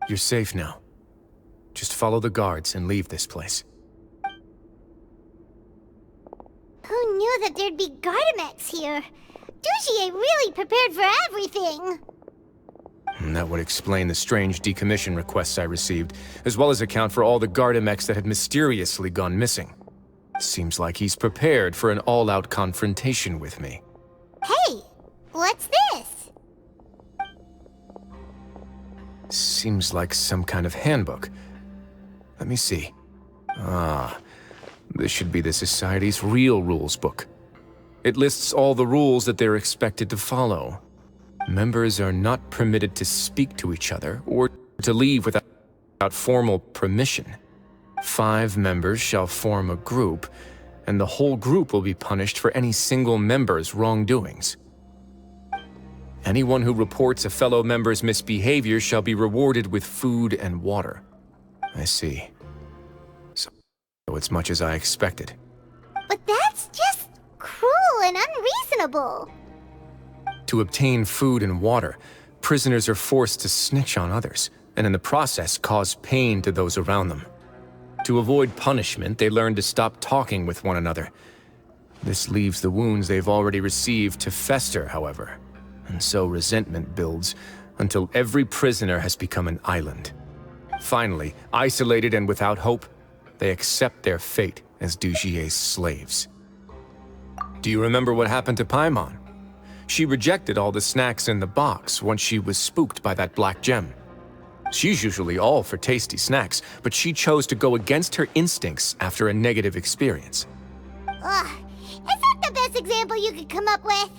You're safe now. Just follow the guards and leave this place. Who knew that there'd be Gardamex here? Dugier really prepared for everything! And that would explain the strange decommission requests I received, as well as account for all the Gardamex that had mysteriously gone missing. Seems like he's prepared for an all-out confrontation with me. Hey! What's this? Seems like some kind of handbook. Let me see. This should be the Society's real rules book. It lists all the rules that they're expected to follow. Members are not permitted to speak to each other or to leave without formal permission. 5 members shall form a group, and the whole group will be punished for any single member's wrongdoings. Anyone who reports a fellow member's misbehavior shall be rewarded with food and water. I see. So it's much as I expected. But that's just cruel and unreasonable. To obtain food and water, prisoners are forced to snitch on others, and in the process cause pain to those around them. To avoid punishment, they learn to stop talking with one another. This leaves the wounds they've already received to fester, however. And so resentment builds until every prisoner has become an island. Finally, isolated and without hope, they accept their fate as Dugier's slaves. Do you remember what happened to Paimon? She rejected all the snacks in the box once she was spooked by that black gem. She's usually all for tasty snacks, but she chose to go against her instincts after a negative experience. Ugh, is that the best example you could come up with?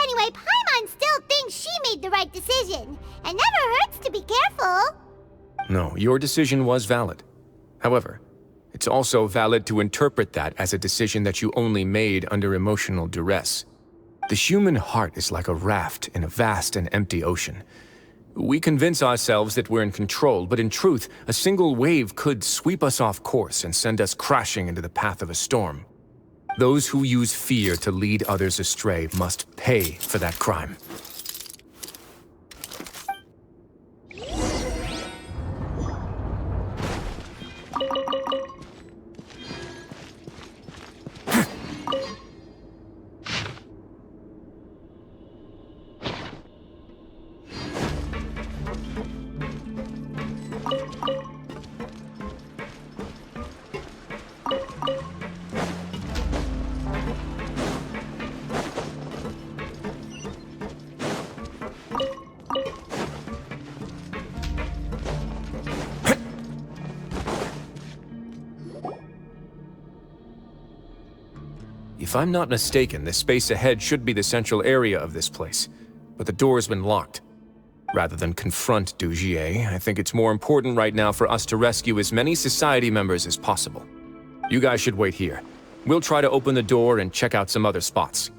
Anyway, Paimon still thinks she made the right decision. It never hurts to be careful. No, your decision was valid. However, it's also valid to interpret that as a decision that you only made under emotional duress. The human heart is like a raft in a vast and empty ocean. We convince ourselves that we're in control, but in truth, a single wave could sweep us off course and send us crashing into the path of a storm. Those who use fear to lead others astray must pay for that crime. If I'm not mistaken, the space ahead should be the central area of this place, but the door's been locked. Rather than confront Dugier, I think it's more important right now for us to rescue as many Society members as possible. You guys should wait here. We'll try to open the door and check out some other spots.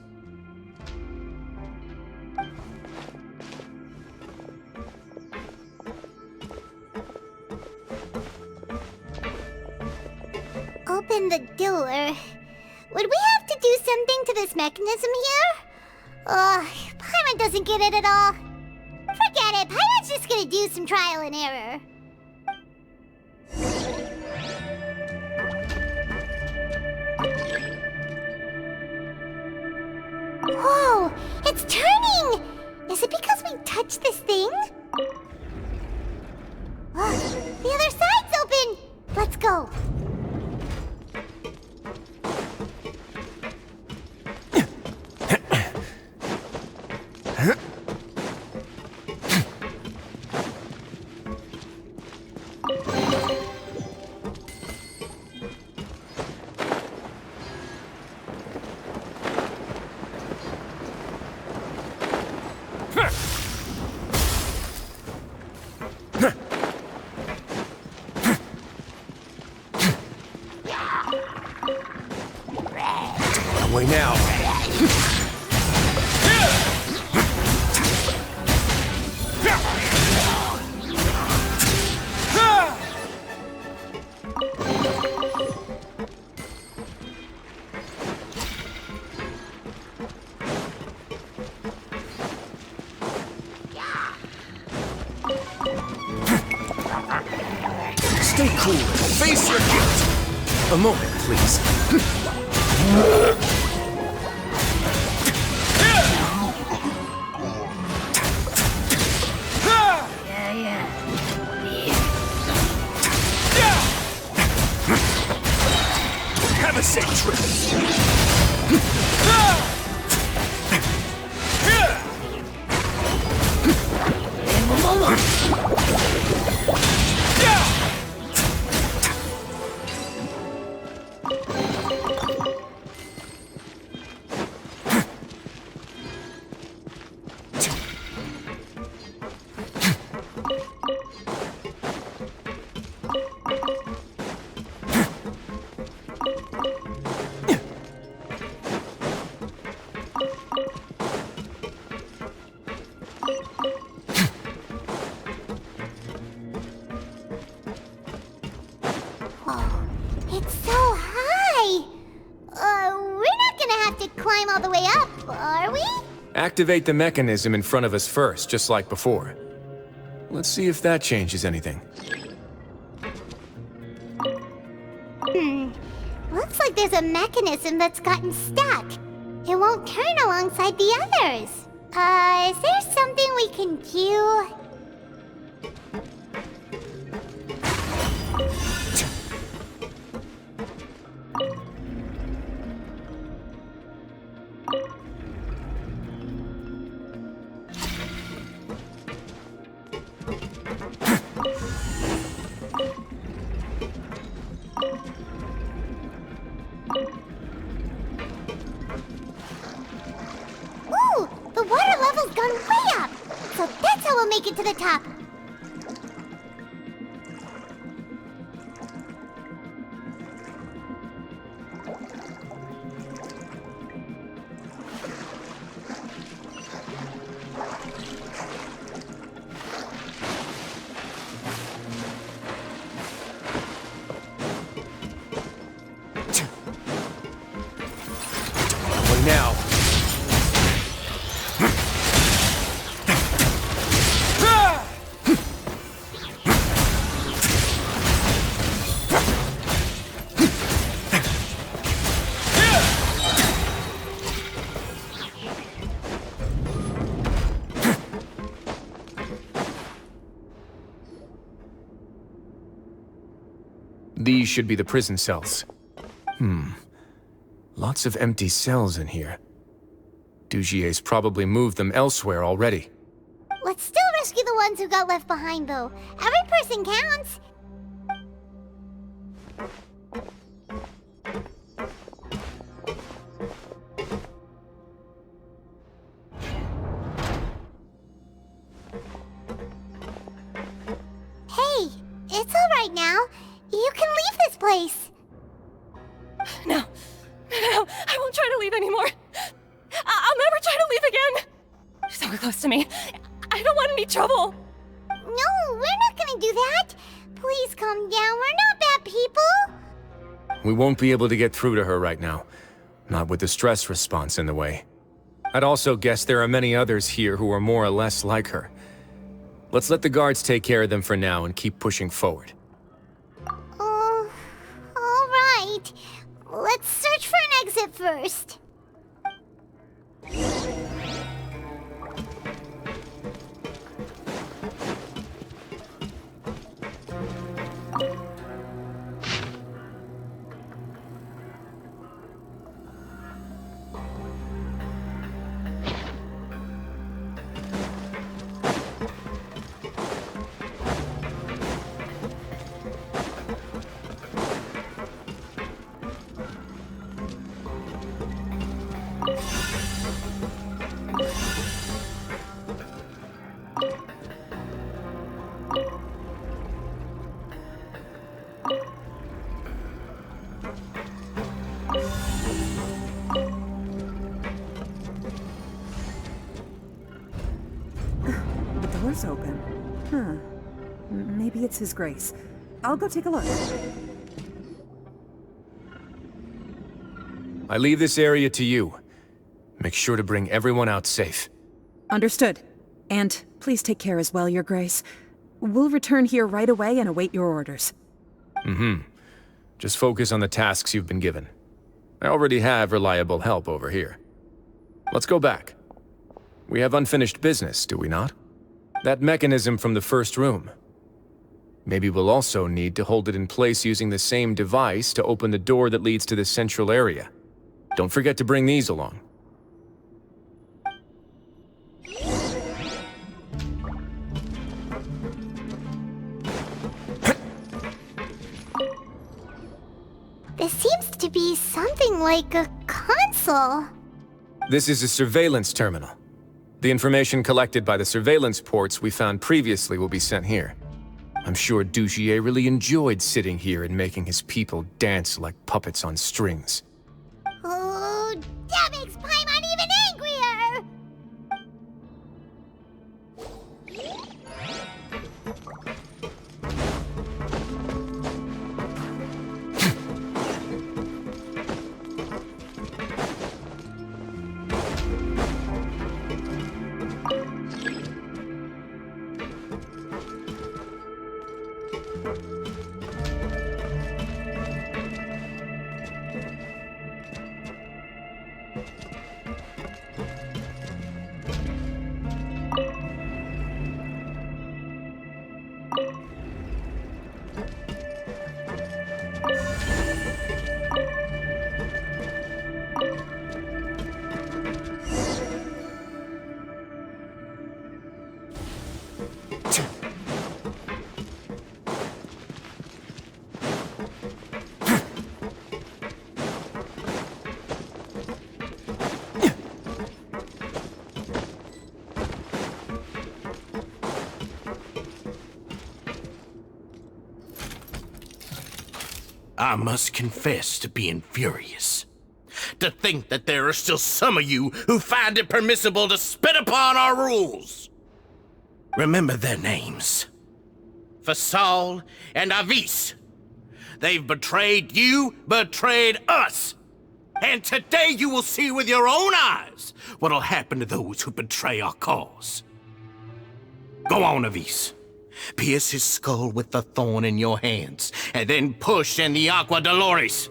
Open the door. Would we have to do something to this mechanism here? Paimon doesn't get it at all. Forget it, Paimon's just gonna do some trial and error. Whoa, it's turning! Is it because we touched this thing? The other side's open! Let's go. Way now. Stay cool and face your guilt. A moment, please. Have a safe trip. It's so high! We're not gonna have to climb all the way up, are we? Activate the mechanism in front of us first, just like before. Let's see if that changes anything. Looks like there's a mechanism that's gotten stuck. It won't turn alongside the others. Is there something we can do? Ooh, the water level's gone way up. So that's how we'll make it to the top. Now. These should be the prison cells. Lots of empty cells in here. Dugier's probably moved them elsewhere already. Let's still rescue the ones who got left behind, though. Every person counts. Hey, it's all right now. You can leave this place. No, I won't try to leave anymore. I'll never try to leave again. So close to me. I don't want any trouble. No, we're not gonna do that. Please calm down. We're not bad people. We won't be able to get through to her right now. Not with the stress response in the way. I'd also guess there are many others here who are more or less like her. Let's let the guards take care of them for now and keep pushing forward. All right. Let's search for an exit first. maybe it's His Grace. I'll go take a look. I leave this area to you. Make sure to bring everyone out safe. Understood. And please take care as well, Your Grace. We'll return here right away and await your orders. Just focus on the tasks you've been given. I already have reliable help over here. Let's go back. We have unfinished business, do we not? That mechanism from the first room. Maybe we'll also need to hold it in place using the same device to open the door that leads to the central area. Don't forget to bring these along. This seems to be something like a console. This is a surveillance terminal. The information collected by the surveillance ports we found previously will be sent here. I'm sure Dugier really enjoyed sitting here and making his people dance like puppets on strings. Oh, that makes Paimon even angrier! I must confess to being furious. To think that there are still some of you who find it permissible to spit upon our rules. Remember their names. Faissolle and Avis. They've betrayed you, betrayed us. And today you will see with your own eyes what'll happen to those who betray our cause. Go on, Avis. Pierce his skull with the thorn in your hands, and then push in the Aqua Dolores.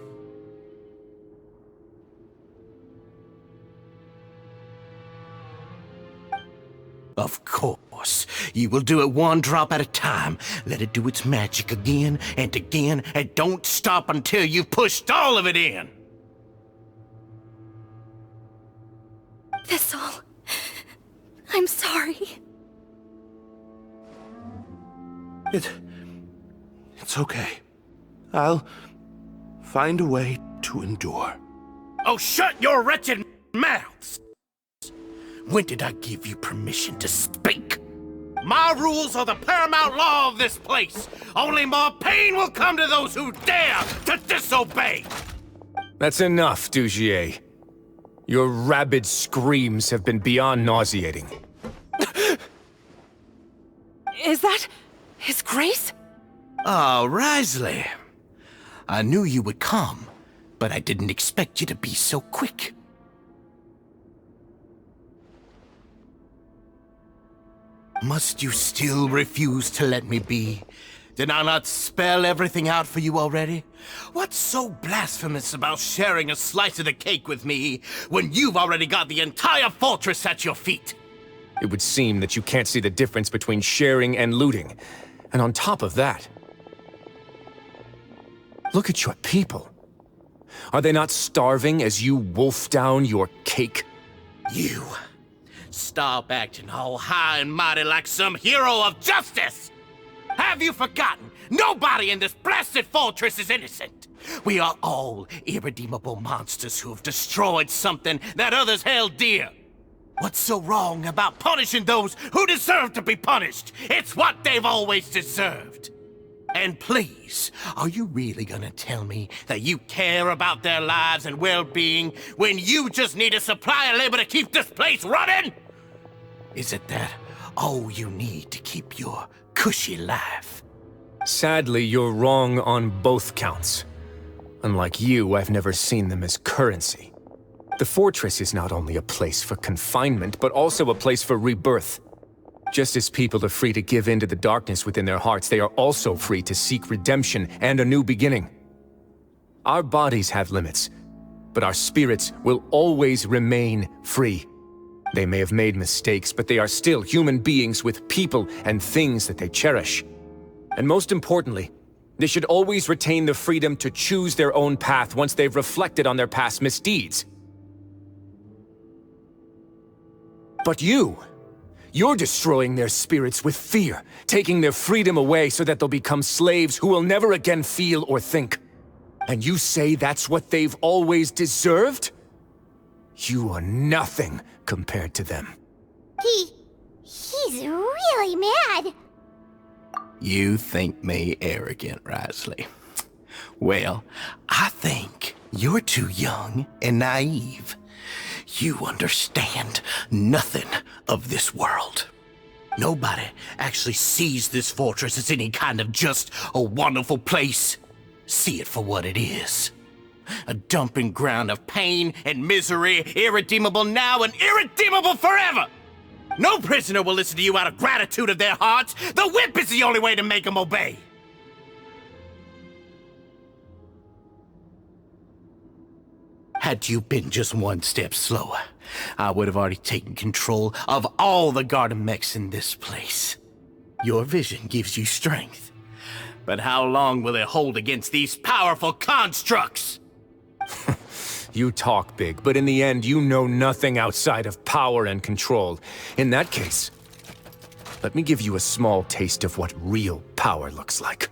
Of course, you will do it one drop at a time. Let it do its magic again, and don't stop until you've pushed all of it in. Faissolle, I'm sorry. It's okay. I'll find a way to endure. Oh, shut your wretched mouths! When did I give you permission to speak? My rules are the paramount law of this place. Only more pain will come to those who dare to disobey. That's enough, Dugier. Your rabid screams have been beyond nauseating. Is that His Grace? Oh, Wriothesley. I knew you would come, but I didn't expect you to be so quick. Must you still refuse to let me be? Did I not spell everything out for you already? What's so blasphemous about sharing a slice of the cake with me when you've already got the entire fortress at your feet? It would seem that you can't see the difference between sharing and looting. And on top of that, look at your people. Are they not starving as you wolf down your cake? You stop acting all high and mighty like some hero of justice! Have you forgotten? Nobody in this blasted fortress is innocent. We are all irredeemable monsters who have destroyed something that others held dear. What's so wrong about punishing those who deserve to be punished? It's what they've always deserved. And please, are you really gonna tell me that you care about their lives and well-being when you just need a supply of labor to keep this place running? Is it that all you need to keep your cushy life? Sadly, you're wrong on both counts. Unlike you, I've never seen them as currency. The fortress is not only a place for confinement, but also a place for rebirth. Just as people are free to give in to the darkness within their hearts, they are also free to seek redemption and a new beginning. Our bodies have limits, but our spirits will always remain free. They may have made mistakes, but they are still human beings with people and things that they cherish. And most importantly, they should always retain the freedom to choose their own path once they've reflected on their past misdeeds. But you're destroying their spirits with fear, taking their freedom away so that they'll become slaves who will never again feel or think. And you say that's what they've always deserved? You are nothing compared to them. He's really mad. You think me arrogant, Wriothesley. Well, I think you're too young and naive. You understand nothing of this world. Nobody actually sees this fortress as any kind of just a wonderful place. See it for what it is. A dumping ground of pain and misery, irredeemable now and irredeemable forever! No prisoner will listen to you out of gratitude of their hearts. The whip is the only way to make them obey. Had you been just one step slower, I would have already taken control of all the garden mechs in this place. Your vision gives you strength. But how long will it hold against these powerful constructs? You talk big, but in the end, you know nothing outside of power and control. In that case, let me give you a small taste of what real power looks like.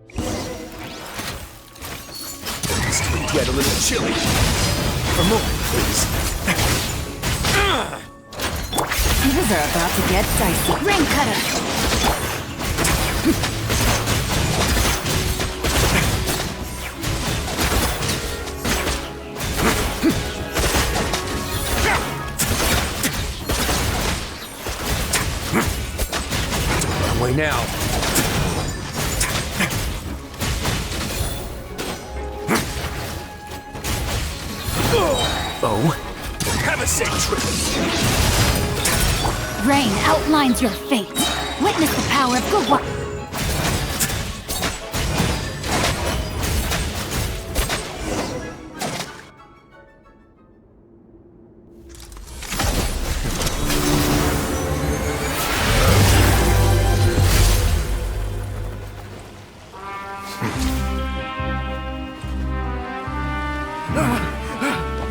It's gonna get a little chilly. For more, please. Things are about to get dicey. Rain cutter! Way now. Oh, have a safe trip. Rain outlines your fate. Witness the power of good luck.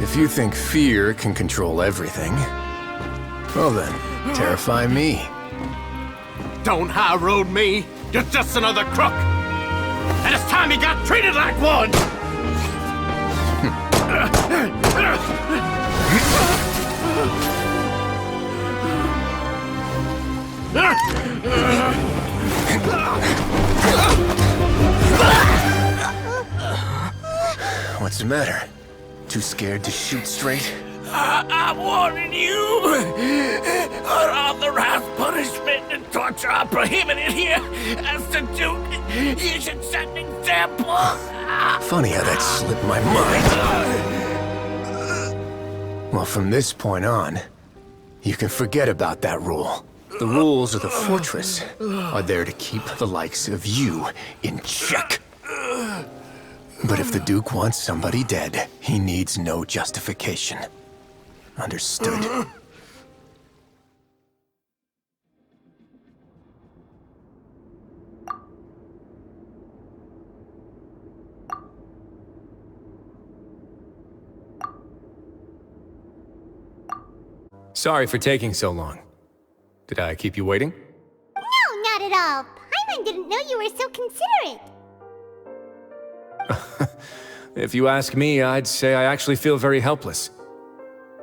If you think fear can control everything, well then, terrify me. Don't high road me. You're just another crook. And it's time you got treated like one. What's the matter? Too scared to shoot straight? I'm warning you! Unauthorized punishment and torture are prohibited here. As the Duke, you should set an example. Funny how that slipped my mind. Well, from this point on, you can forget about that rule. The rules of the fortress are there to keep the likes of you in check. But if the Duke wants somebody dead, he needs no justification. Understood. Sorry for taking so long. Did I keep you waiting? No, not at all. Paimon didn't know you were so considerate. If you ask me, I'd say I actually feel very helpless.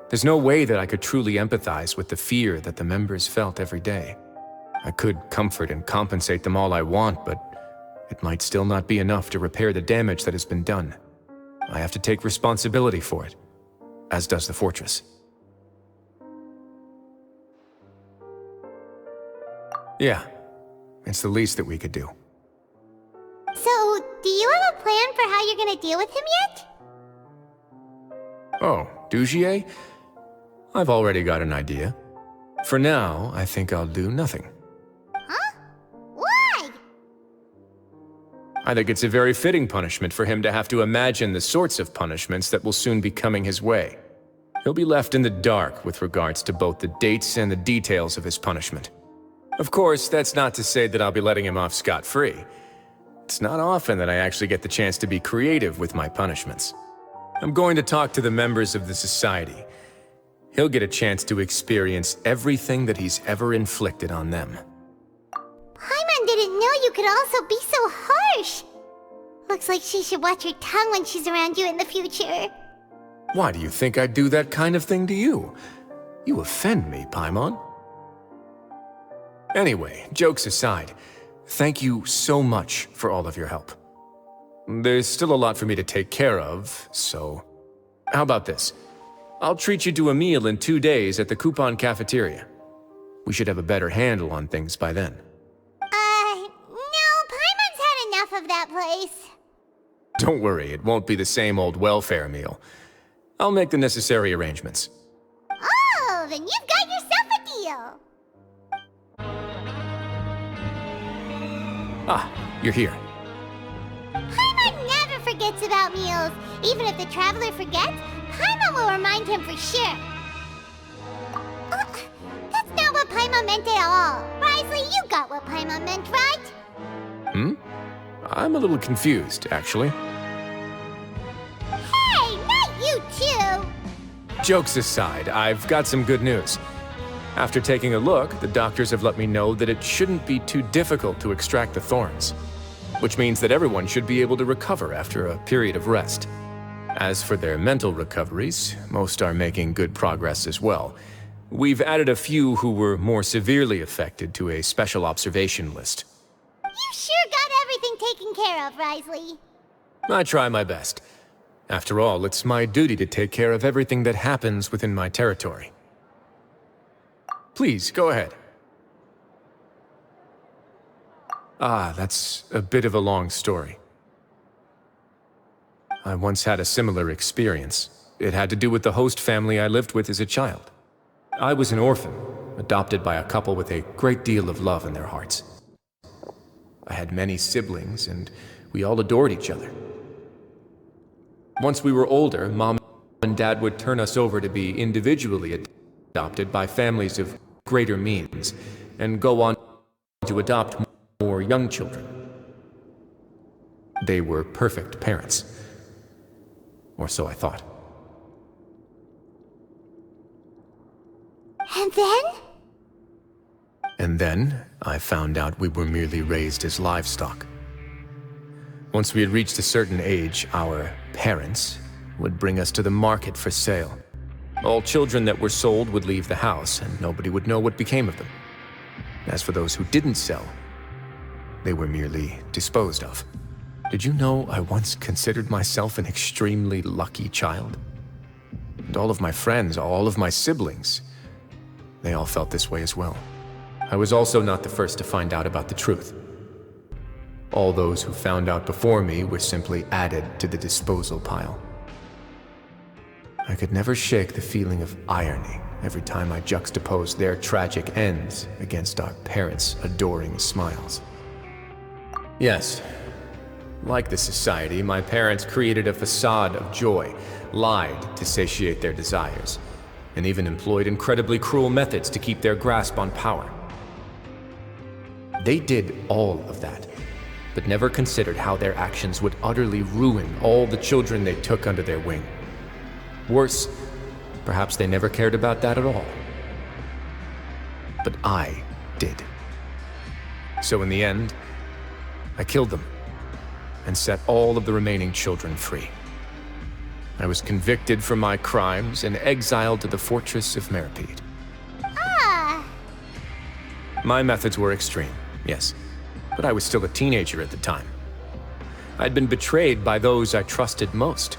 There's no way that I could truly empathize with the fear that the members felt every day. I could comfort and compensate them all I want, but it might still not be enough to repair the damage that has been done. I have to take responsibility for it, as does the fortress. Yeah, It's the least that we could do. So, do you have a plan for how you're gonna deal with him yet? Oh, Dugier? I've already got an idea. For now, I think I'll do nothing. Huh? Why? I think it's a very fitting punishment for him to have to imagine the sorts of punishments that will soon be coming his way. He'll be left in the dark with regards to both the dates and the details of his punishment. Of course, that's not to say that I'll be letting him off scot-free. It's not often that I actually get the chance to be creative with my punishments. I'm going to talk to the members of the Society. He'll get a chance to experience everything that he's ever inflicted on them. Paimon didn't know you could also be so harsh. Looks like she should watch her tongue when she's around you in the future. Why do you think I'd do that kind of thing to you? You offend me, Paimon. Anyway, jokes aside, thank you so much for all of your help. There's still a lot for me to take care of, so... How about this? I'll treat you to a meal in 2 days at the Coupon Cafeteria. We should have a better handle on things by then. No, Paimon's had enough of that place. Don't worry, it won't be the same old welfare meal. I'll make the necessary arrangements. Oh, then you've got yourself a deal. Ah, you're here. Paimon never forgets about meals. Even if the Traveler forgets, Paimon will remind him for sure. That's not what Paimon meant at all. Wriothesley, you got what Paimon meant, right? I'm a little confused, actually. Hey, not you too! Jokes aside, I've got some good news. After taking a look, the doctors have let me know that it shouldn't be too difficult to extract the thorns, which means that everyone should be able to recover after a period of rest. As for their mental recoveries, most are making good progress as well. We've added a few who were more severely affected to a special observation list. You sure got everything taken care of, Wriothesley. I try my best. After all, it's my duty to take care of everything that happens within my territory. Please, go ahead. Ah, that's a bit of a long story. I once had a similar experience. It had to do with the host family I lived with as a child. I was an orphan, adopted by a couple with a great deal of love in their hearts. I had many siblings, and we all adored each other. Once we were older, Mom and Dad would turn us over to be individually adopted by families of greater means, and go on to adopt more young children. They were perfect parents. Or so I thought. And then? And then, I found out we were merely raised as livestock. Once we had reached a certain age, our parents would bring us to the market for sale. All children that were sold would leave the house, and nobody would know what became of them. As for those who didn't sell, they were merely disposed of. Did you know I once considered myself an extremely lucky child? And all of my friends, all of my siblings, they all felt this way as well. I was also not the first to find out about the truth. All those who found out before me were simply added to the disposal pile. I could never shake the feeling of irony every time I juxtaposed their tragic ends against our parents' adoring smiles. Yes, like the Society, my parents created a facade of joy, lied to satiate their desires, and even employed incredibly cruel methods to keep their grasp on power. They did all of that, but never considered how their actions would utterly ruin all the children they took under their wing. Worse, perhaps they never cared about that at all. But I did. So in the end, I killed them and set all of the remaining children free. I was convicted for my crimes and exiled to the Fortress of Meropide. Ah! My methods were extreme, yes, but I was still a teenager at the time. I'd been betrayed by those I trusted most,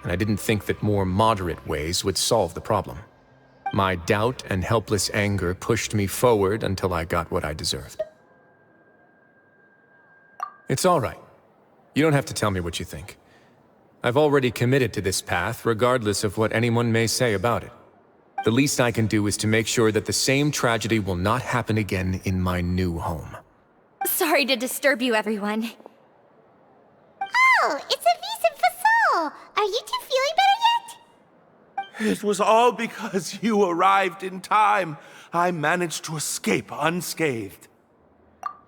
and I didn't think that more moderate ways would solve the problem. My doubt and helpless anger pushed me forward until I got what I deserved. It's all right. You don't have to tell me what you think. I've already committed to this path, regardless of what anyone may say about it. The least I can do is to make sure that the same tragedy will not happen again in my new home. Sorry to disturb you, everyone. Oh, it's Avise and Faissolle. Are you two feeling better yet? It was all because you arrived in time. I managed to escape unscathed.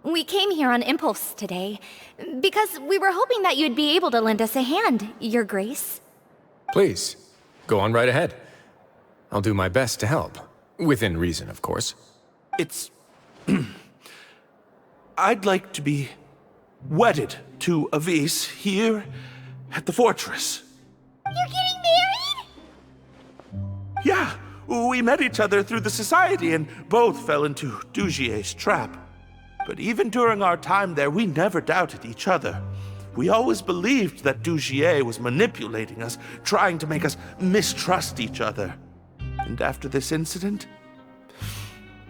We came here on impulse today, because we were hoping that you'd be able to lend us a hand, Your Grace. Please, go on right ahead. I'll do my best to help. Within reason, of course. It's... I'd like to be wedded to Avise here at the fortress. You're getting married? Yeah, we met each other through the society and both fell into Dugier's trap. But even during our time there, we never doubted each other. We always believed that Dugier was manipulating us, trying to make us mistrust each other. And after this incident,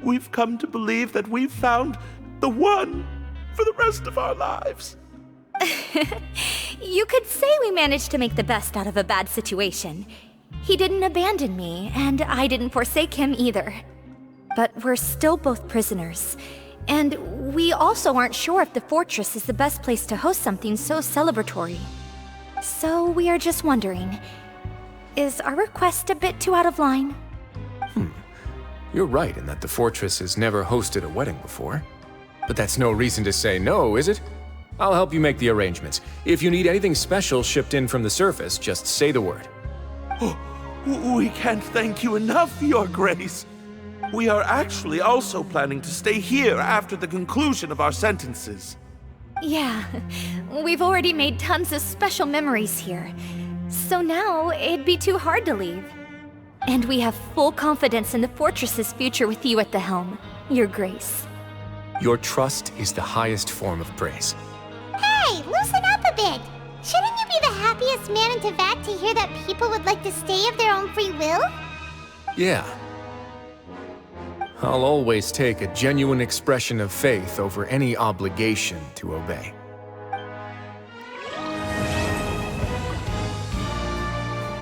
we've come to believe that we've found the one for the rest of our lives. You could say we managed to make the best out of a bad situation. He didn't abandon me, and I didn't forsake him either. But we're still both prisoners. And we also aren't sure if the fortress is the best place to host something so celebratory. So we are just wondering, is our request a bit too out of line? You're right in that the fortress has never hosted a wedding before. But that's no reason to say no, is it? I'll help you make the arrangements. If you need anything special shipped in from the surface, just say the word. Oh, we can't thank you enough, Your Grace. We are actually also planning to stay here after the conclusion of our sentences. Yeah, we've already made tons of special memories here. So now, it'd be too hard to leave. And we have full confidence in the fortress's future with you at the helm, Your Grace. Your trust is the highest form of praise. Hey, loosen up a bit. Shouldn't you be the happiest man in Teyvat to hear that people would like to stay of their own free will? Yeah. I'll always take a genuine expression of faith over any obligation to obey.